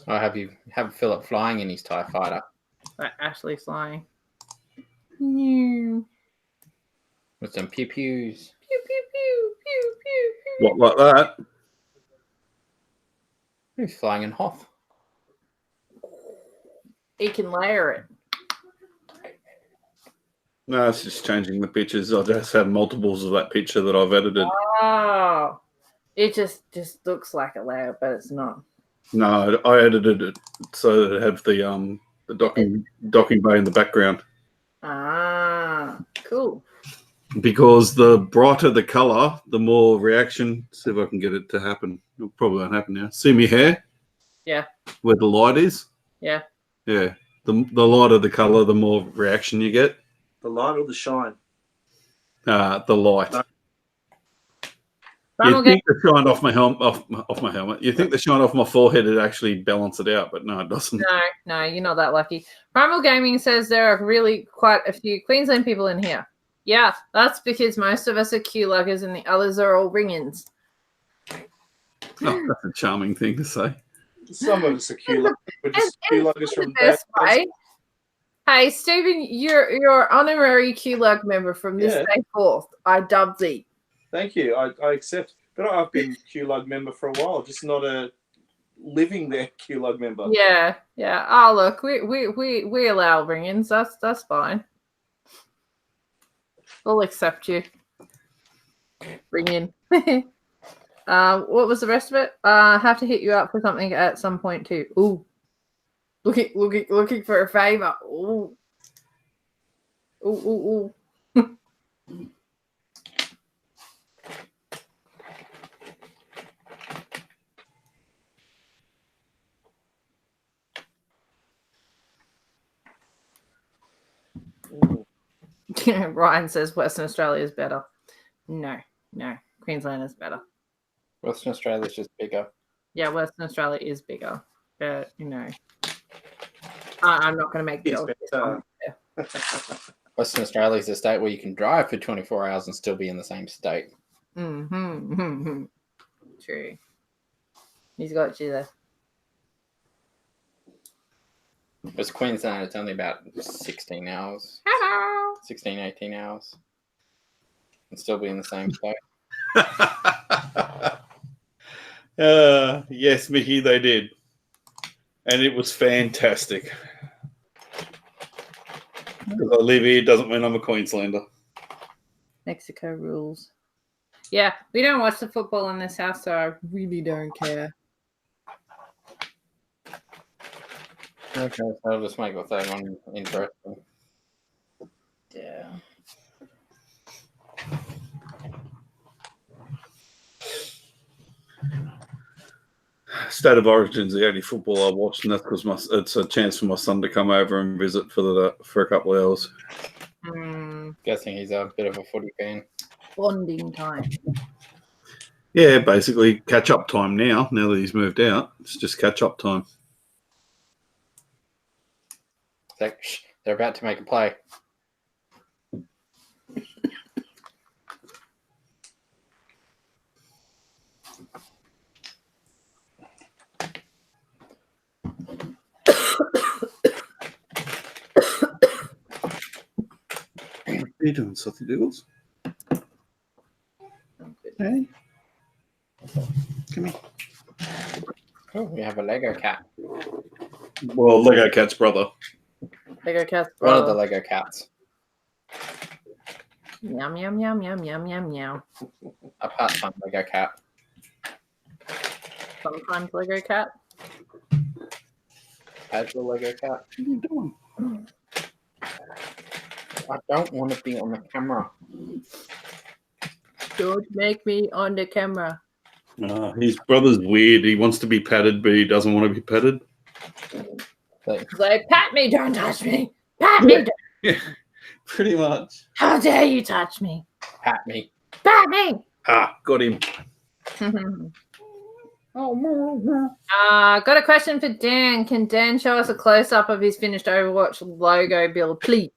Or have Philip flying in his TIE fighter Like Ashley flying. Pew, with some pew pews. pew, pew, pew, pew, pew. what, like that? He's flying in Hoth. He can layer it. No, it's just changing the pictures. I just have multiples of that picture that I've edited. Oh, it just looks like a layer, but it's not. No, I edited it so that it have the docking bay in the background. Ah, cool. Because the brighter the color, the more reaction. See if I can get it to happen. It probably won't happen now. See my hair? Yeah. Where the light is? Yeah. Yeah. The lighter the color, the more reaction you get. The light or the shine? The light. No. You think the shine off my helmet. You think the shine off my forehead would actually balance it out, but no, it doesn't. No, you're not that lucky. Primal Gaming says there are really quite a few Queensland people in here. Yeah, that's because most of us are Q-luggers and the others are all ring-ins. Oh, that's a charming thing to say. Some of us are Q-luggers. We're just And Q-luggers the from best bad way. Hey, Stephen, you're honorary Q-lug member from this day forth. I dub thee. Thank you. I accept. But I've been Q-lug member for a while, just not a living there Q-lug member. Yeah. Oh, look, we allow ring-ins. That's fine. We'll accept you. Ring in. What was the rest of it? Have to hit you up for something at some point too. Ooh. Looking for a favor. Ooh. Ooh. Ryan says Western Australia is better. No. Queensland is better. Western Australia is just bigger. Yeah, Western Australia is bigger. But, I'm not going to make the old Western Australia is a state where you can drive for 24 hours and still be in the same state. Mm-hmm. True. He's got you there. Whereas Queensland, it's only about 16 hours. Hello. 16, 18 hours. And still be in the same state. Yes, Mickey, they did. And it was fantastic. Because I live here doesn't mean I'm a Queenslander. Mexico rules. Yeah, we don't watch the football in this house, so I really don't care. Okay, so I'll just make the third one interesting. Yeah. State of Origin's the only football I watch, and that's because it's a chance for my son to come over and visit for a couple of hours. Guessing he's a bit of a footy fan. Bonding time. Yeah, basically catch up time now. Now that he's moved out, it's just catch up time. It's like, shh, they're about to make a play. What are you doing, Sothy Doodles? Hey, come here. Oh, we have a Lego cat. Well, Lego Cat's brother. Lego Cat's One of the brother. Lego cats. Yum, yum, yum, yum, yum, yum, yum. A part-time Lego cat. Sometimes Lego Cat. Casual Lego cat. What are you doing? I don't want to be on the camera. Don't make me on the camera. His brother's weird. He wants to be patted, but he doesn't want to be patted. Like, Like, pat me, don't touch me. Pat me. Yeah, pretty much. How dare you touch me? pat me. Pat me. Got him. Got a question for Dan. Can Dan show us a close-up of his finished Overwatch logo build, please?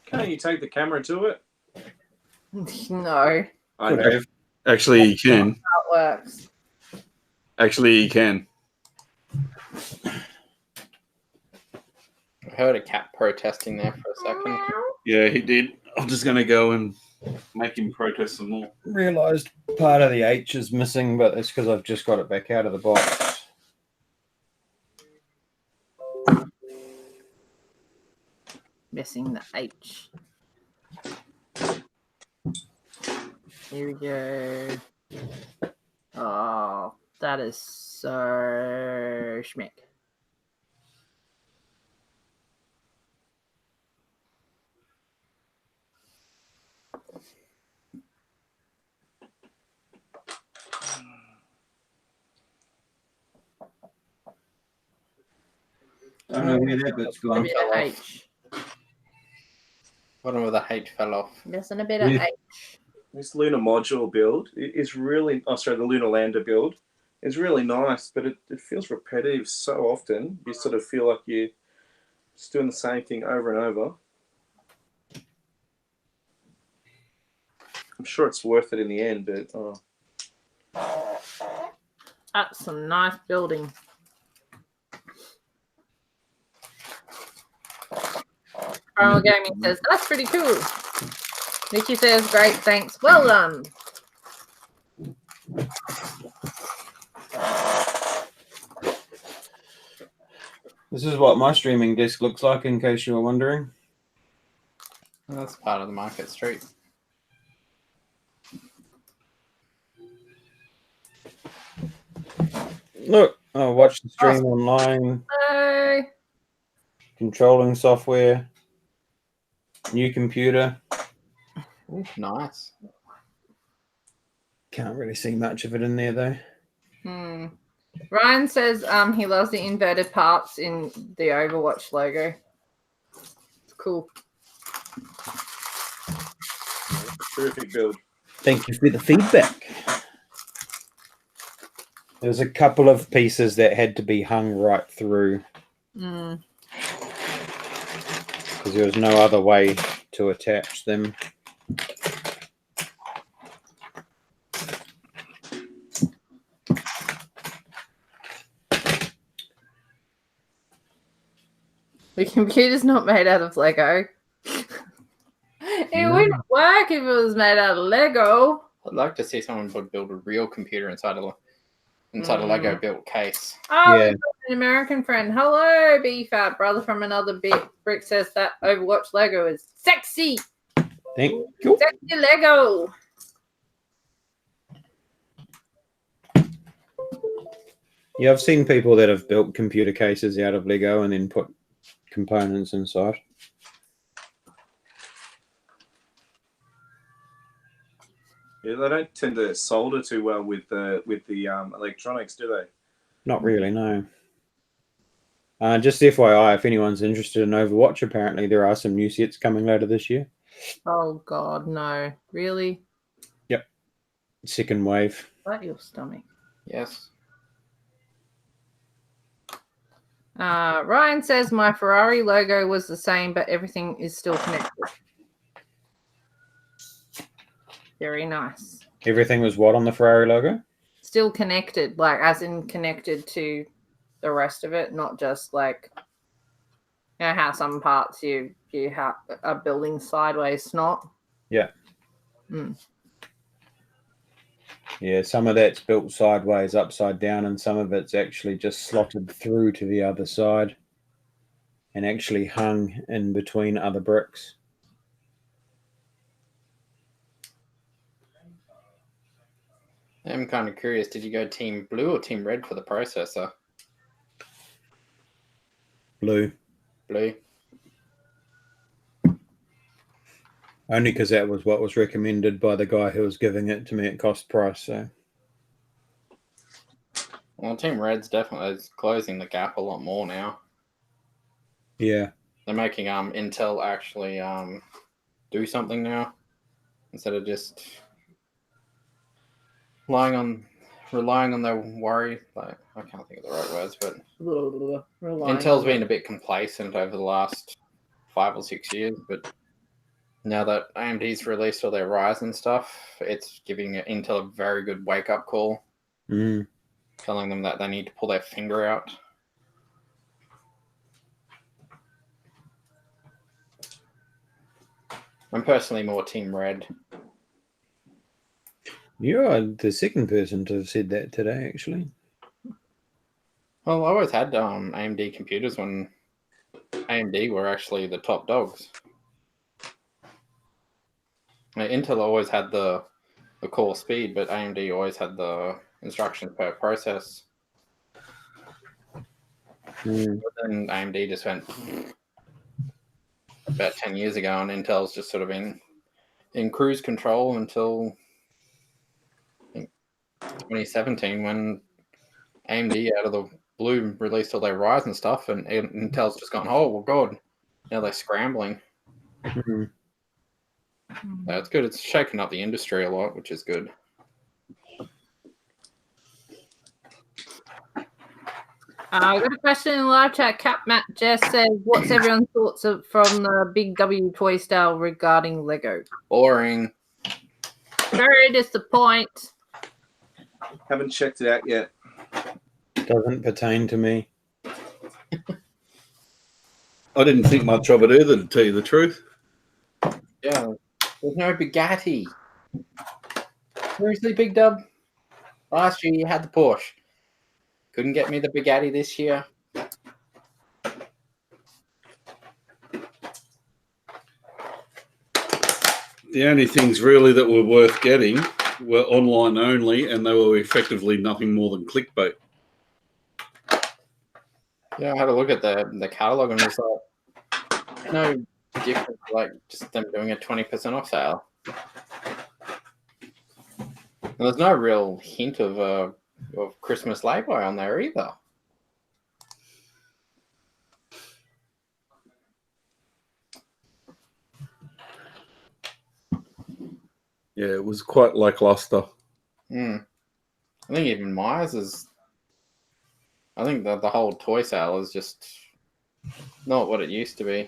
Can't you take the camera to it? No, I know. Actually, he can. how it works. Actually, he can. I heard a cat protesting there for a second. Yeah, he did. I'm just going to go and make him protest some more. Realised part of the H is missing, but that's because I've just got it back out of the box. Missing the H. Here we go. Oh, that is so schmick. I don't know where that bit's gone. Maybe an H. Bottom of the H fell off. Missing a bit of Yeah. H. This lunar module build is really, the lunar lander build is really nice, but it feels repetitive so often. You sort of feel like you're just doing the same thing over and over. I'm sure it's worth it in the end, but That's some nice building. Primal Gaming says, that's pretty cool. Nikki says, great, thanks. Well done. This is what my streaming desk looks like, in case you were wondering. That's part of the Market Street. Look, I'll watch the stream online, Hello. controlling software, new computer. Ooh, nice. Can't really see much of it in there, though. Ryan says he loves the inverted parts in the Overwatch logo. It's cool. terrific build. Thank you for the feedback. There's a couple of pieces that had to be hung right through because there was no other way to attach them. The computer's not made out of Lego. It wouldn't work if it was made out of Lego. I'd like to see someone build a real computer inside a Lego built case. Oh, Yeah. we've got an American friend. Hello, BFAT, brother from another bit. Brick says that Overwatch Lego is sexy. Thank you. Sexy Lego. Yeah, I've seen people that have built computer cases out of Lego and then put components inside. Yeah, they don't tend to solder too well with the electronics, do they? Not really, no. Just FYI, if anyone's interested in Overwatch, apparently there are some new sets coming later this year. Oh God, no! Really? Second wave. Let your stomach. Yes. Ryan says my Ferrari logo was the same, but everything is still connected. Very nice. Everything was what on the Ferrari logo? Still connected, like as in connected to the rest of it, not just like you know how some parts you have are building sideways not. Yeah. Mm. Yeah, some of that's built sideways, upside down, and some of it's actually just slotted through to the other side and actually hung in between other bricks. I'm kind of curious. Did you go team blue or team red for the processor? Blue. Blue. Only because that was what was recommended by the guy who was giving it to me at cost price. So Well, team red's definitely closing the gap a lot more now. yeah, They're making Intel actually do something now instead of just relying on their worry. Like I can't think of the right words, but Intel's been a bit complacent over the last 5 or 6 years, but now that AMD's released all their Ryzen stuff, it's giving Intel a very good wake-up call, telling them that they need to pull their finger out. I'm personally more Team Red. you're the second person to have said that today, actually. Well, I always had AMD computers when AMD were actually the top dogs. Intel always had the core speed, but AMD always had the instructions per process. But then AMD just went about 10 years ago, and Intel's just sort of been in cruise control until I think 2017 when AMD out of the blue released all their Ryzen stuff, and Intel's just gone, oh, well, God, now they're scrambling. That's good. It's shaken up the industry a lot, which is good. I got a question in the live chat. Cap Matt Jess says, "What's everyone's thoughts from the Big W toy style regarding Lego?" Boring. Very disappoint. Haven't checked it out yet. Doesn't pertain to me. I didn't think much of it either, to tell you the truth. Yeah, there's no Bugatti. Seriously, Big Dub? Last year you had the Porsche. Couldn't get me the Bugatti this year. The only things really that were worth getting were online only, and they were effectively nothing more than clickbait. Yeah, I had a look at the catalog and it's like no difference, like just them doing a 20% off sale. And there's no real hint of Christmas lay-by on there either. Yeah, it was quite lackluster. I think even Myers is. I think the whole toy sale is just not what it used to be.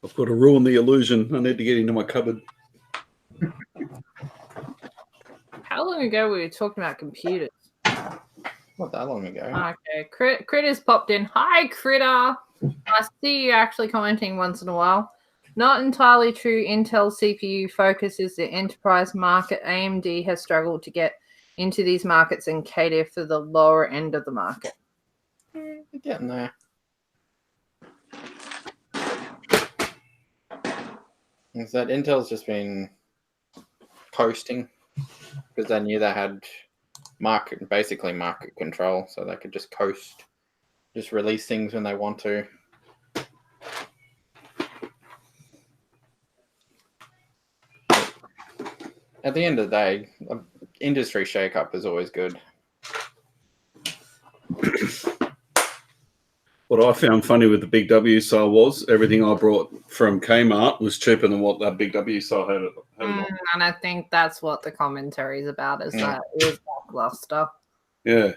I've got to ruin the illusion. I need to get into my cupboard. How long ago were we talking about computers? Not that long ago. Okay, Critter's popped in. Hi, Critter. I see you actually commenting once in a while. Not entirely true. Intel CPU focus is the enterprise market. AMD has struggled to get into these markets and cater for the lower end of the market. We're getting there. Is that Intel's just been coasting because they knew they had basically market control, so they could just coast, just release things when they want to. At the end of the day, industry shake-up is always good. What I found funny with the Big W sale was everything I brought from Kmart was cheaper than what that Big W sale had. And I think that's what the commentary is about, is that it was lackluster. Yeah.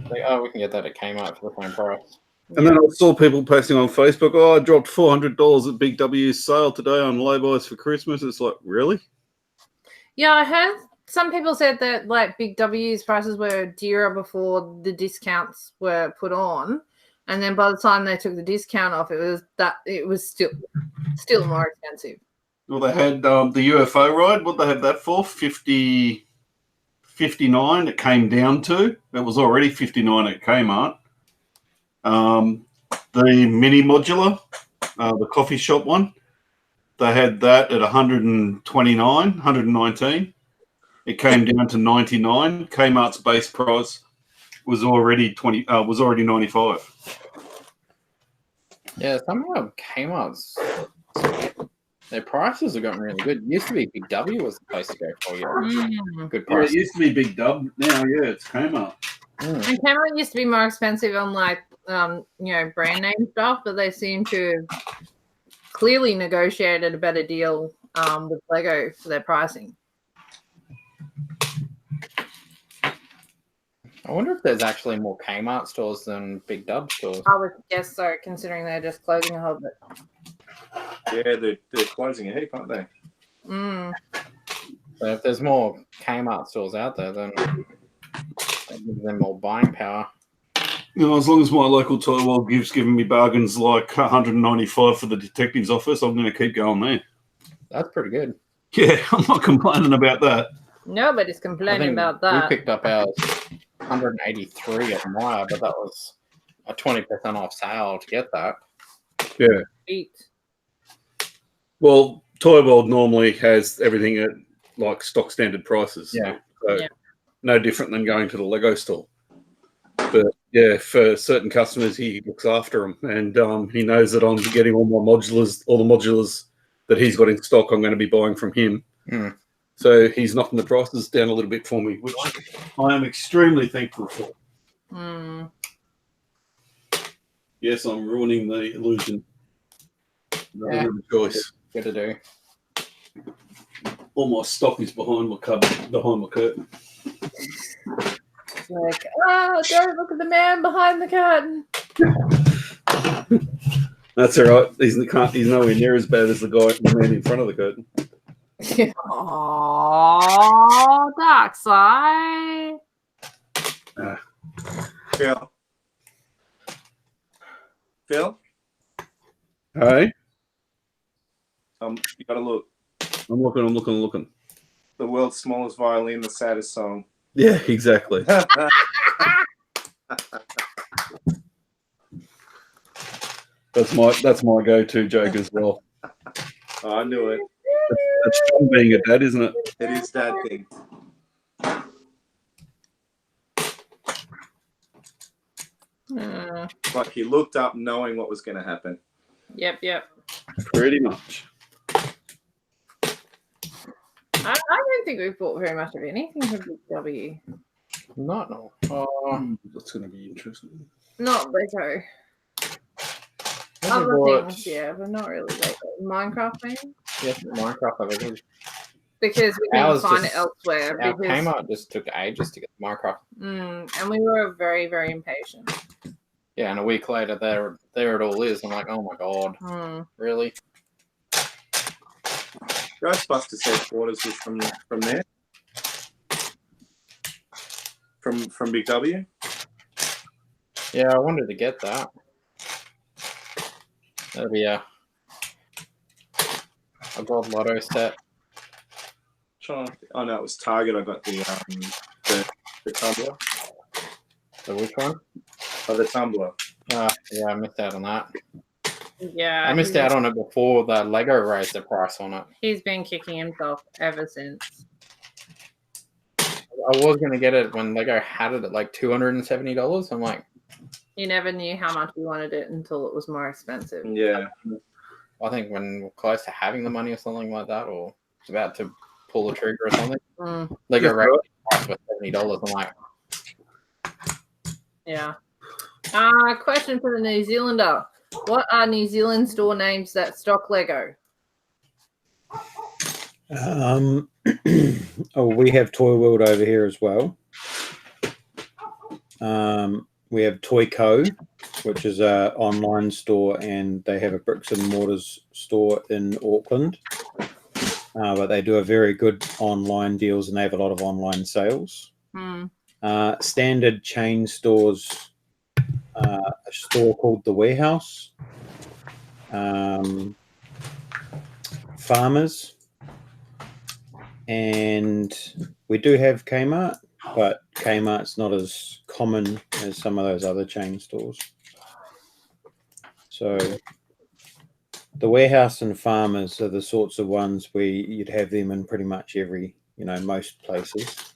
Like, oh, we can get that at Kmart for the same price. And then I saw people posting on Facebook, oh, I dropped $400 at Big W's sale today on lay-bys for Christmas. It's like, really? Yeah, I heard some people said that like Big W's prices were dearer before the discounts were put on. And then by the time they took the discount off, it was still more expensive. Well, they had the UFO ride. What they have that for? 59 it came down to. It was already 59 at Kmart. The mini modular, the coffee shop one, they had that at 119. It came down to 99. Kmart's base price was already 95. Yeah, somehow Kmart's, their prices have gotten really good. It used to be Big W was the place to go for good Yeah, price. it used to be Big Dub. Now, yeah, it's Kmart. And Kmart used to be more expensive on like brand name stuff, but they seem to have clearly negotiated a better deal with Lego for their pricing. I wonder if there's actually more Kmart stores than Big Dub stores. I would guess so, considering they're just closing a whole bit. Yeah, they're closing a heap, aren't they? So if there's more Kmart stores out there, then that gives them more buying power. You know, as long as my local toy world gives giving me bargains like 195 for the detective's office, I'm going to keep going there. That's pretty good. Yeah, I'm not complaining about that. Nobody's complaining about that. We picked up ours 183 at Myer, but that was a 20% off sale to get that. Yeah. Eat. Well, Toy World normally has everything at like stock standard prices. Yeah. So no different than going to the Lego store. But yeah, for certain customers, he looks after them, and he knows that I'm getting all the modulars that he's got in stock, I'm going to be buying from him. So he's knocking the prices down a little bit for me, which I am extremely thankful for. Yes, I'm ruining the illusion. Another choice. Good to do. All my stock is behind my cupboard, behind my curtain. Like, don't look at the man behind the curtain. That's all right. He's nowhere near as bad as the man in front of the curtain. Oh, dark side. Phil? Hey? You gotta look. I'm looking. The world's smallest violin, the saddest song. Yeah, exactly. That's my go-to joke as well. Oh, I knew it. That's John being a dad, isn't it? It is dad thing. Like he looked up knowing what was going to happen. Yep. Pretty much. I don't think we've bought very much of anything from Big W. No. That's going to be interesting. Not Lego. Other things, yeah, but not really Lego. Minecraft, maybe? Yes, Minecraft over here. Because we couldn't find it elsewhere. Our Because, Kmart just took ages to get Minecraft. and we were very, very impatient. Yeah, and a week later, there it all is. I'm like, oh my god, really? Ghostbusters headquarters was from there. From Big W. Yeah, I wanted to get that. That'd be a gold lotto set. Oh no, it was Target. I got the tumbler. So which one? Oh, the tumbler. Yeah, I missed out on that. Yeah. I missed out on it before the Lego raised the price on it. He's been kicking himself ever since. was gonna get it when Lego had it at like $270. I'm like, You never knew how much you wanted it until it was more expensive. Yeah. I think when we're close to having the money or something like that, or it's about to pull the trigger or something, Lego raised the price for $70. I'm like, Yeah. Question for the New Zealander. What are New Zealand store names that stock Lego? We have Toy World over here as well. We have Toy Co, which is an online store, and they have a bricks and mortars store in Auckland. But they do a very good online deals, and they have a lot of online sales. Standard chain stores, a store called The Warehouse, Farmers, and we do have Kmart, but Kmart's not as common as some of those other chain stores. So The Warehouse and Farmers are the sorts of ones where you'd have them in pretty much every, most places.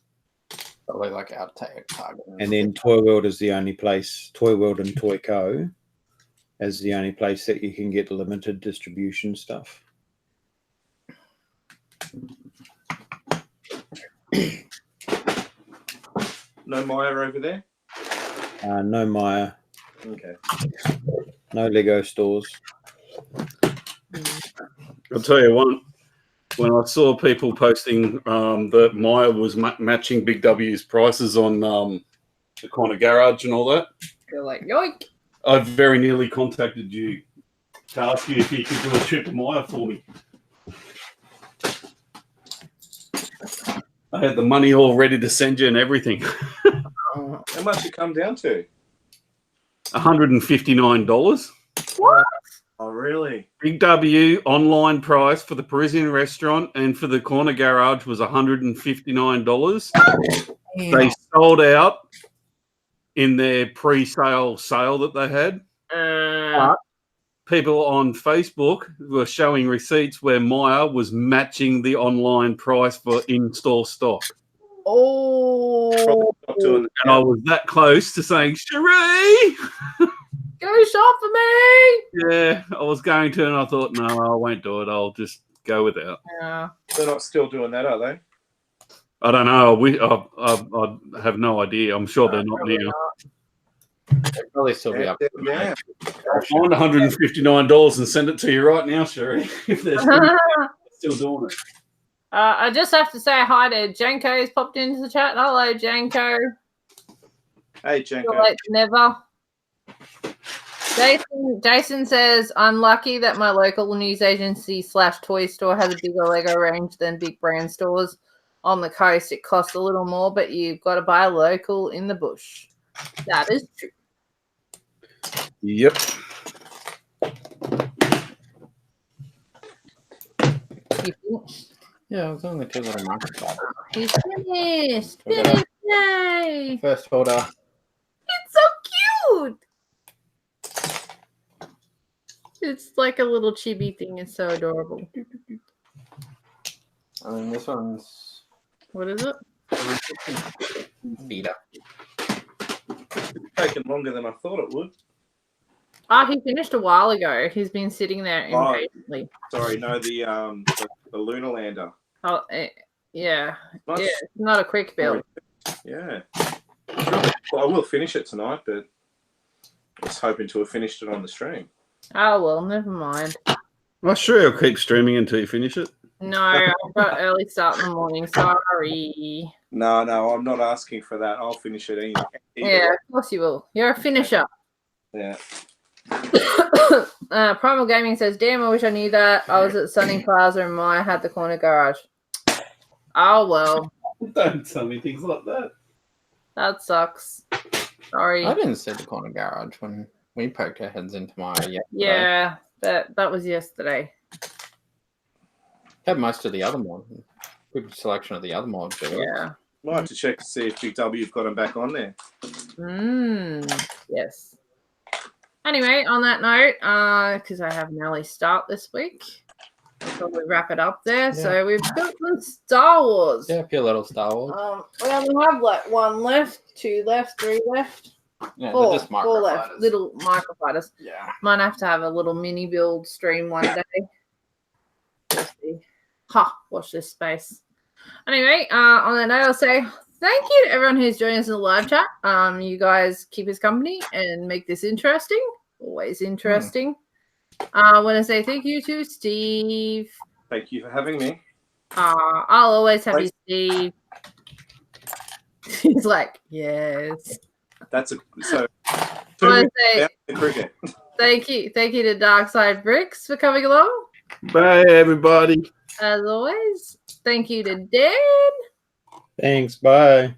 probably like our Target. And then Toy World is the only place, Toy World and Toy Co is the only place that you can get limited distribution stuff. No Maya over there? No Maya, Okay. no Lego stores. I'll tell you what, when I saw people posting that Maya was matching Big W's prices on the corner garage and all that, You're like, yoink. I very nearly contacted you to ask you if you could do a trip to Maya for me. I had the money all ready to send you and everything. How much it come down to? $159. What? Oh, really? Big W online price for the Parisian restaurant and for the corner garage was $159. They sold out in their pre-sale sale that they had. People on Facebook were showing receipts where Maya was matching the online price for in-store stock. Oh. Not doing that. And I was that close to saying, Cherie! Go shop for me. Yeah, I was going to, and I thought, no, I won't do it. I'll just go without. Yeah. They're not still doing that, are they? I don't know. I have no idea. I'm sure they're not now. They'd probably still be up. Yeah. I'll find $159 and send it to you right now, Sherry, if they're still doing it. I just have to say hi to Janko's popped into the chat. Hello, Janko. Hey, Feel Janko. like never. Jason says, I'm lucky that my local news agency / toy store has a bigger Lego range than big brand stores. On the coast, it costs a little more, but you've got to buy local in the bush. That is true. Yep. You finished? Yeah, it was only 2 little months. He's finished. Finished. Yay. First order. It's so cute. It's like a little chibi thing. It's so adorable. I mean, this one's What is it? Vita. Taken longer than I thought it would. He finished a while ago. He's been sitting there impatiently. Sorry, no, the lunar lander. Oh, yeah. Nice. Yeah, it's not a quick build. Yeah. Well, I will finish it tonight, but I was hoping to have finished it on the stream. Oh, well, never mind. I'm sure I'll keep streaming until you finish it. No, I've got early start in the morning. Sorry. No, I'm not asking for that. I'll finish it either. Yeah, of course you will. You're a finisher. Yeah. Primal Gaming says, damn, I wish I knew that. I was at Sunny Plaza and Maya had the corner garage. Oh, well. Don't tell me things like that. That sucks. Sorry. I didn't see the corner garage when we poked our heads into my Yeah, that was yesterday. Had most of the other mods. Good selection of the other mods. Yeah. Might have to check to see if Big W have got them back on there. Yes. Anyway, on that note, because I have an early start this week, probably wrap it up there. Yeah. So we've built the Star Wars. Yeah, a few little Star Wars. We only have like 1 left, 2 left, 3 left, Yeah, 4, they're just 4 left. microfighters. Little microfighters. Yeah. Might have to have a little mini build stream one day. We'll see. Ha! Watch this space. Anyway, on that note, I'll say thank you to everyone who's joining us in the live chat. You guys keep us company and make this interesting. Always interesting. I want to say thank you to Steve. Thank you for having me. I'll always have you, Steve. He's like, yes. That's so. I want to say The cricket. thank you to Darkside Bricks for coming along. Bye, everybody. As always, thank you to Dan. Thanks. Bye.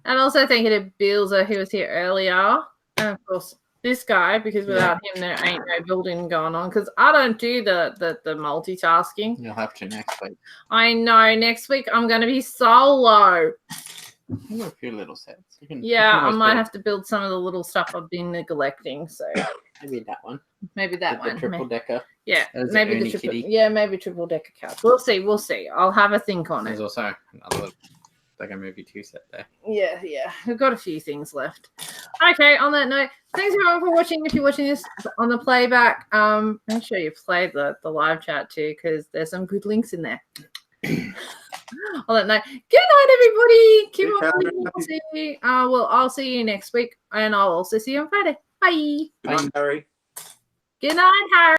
And also thank you to Bilsy, who was here earlier. And of course, this guy, because without him, there ain't no building going on. Because I don't do the multitasking. You'll have to next week. I know. Next week, I'm going to be solo. You've got a few little sets. You can, Yeah, you can I always might build have to build some of the little stuff I've been neglecting. So maybe that one. maybe that The one. triple decker. Yeah, There's maybe the Ernie triple. Kitty. Yeah, maybe triple decker cars. We'll see. We'll see. I'll have a think on There's it. also another Lego Movie 2 set there. Yeah. We've got a few things left. Okay. On that note, thanks everyone for watching. If you're watching this on the playback, make sure you play the live chat too, because there's some good links in there. On that note, good night, everybody. Keep on playing. I'll see you next week, and I'll also see you on Friday. Bye. Good night, Harry. Good night, Harry.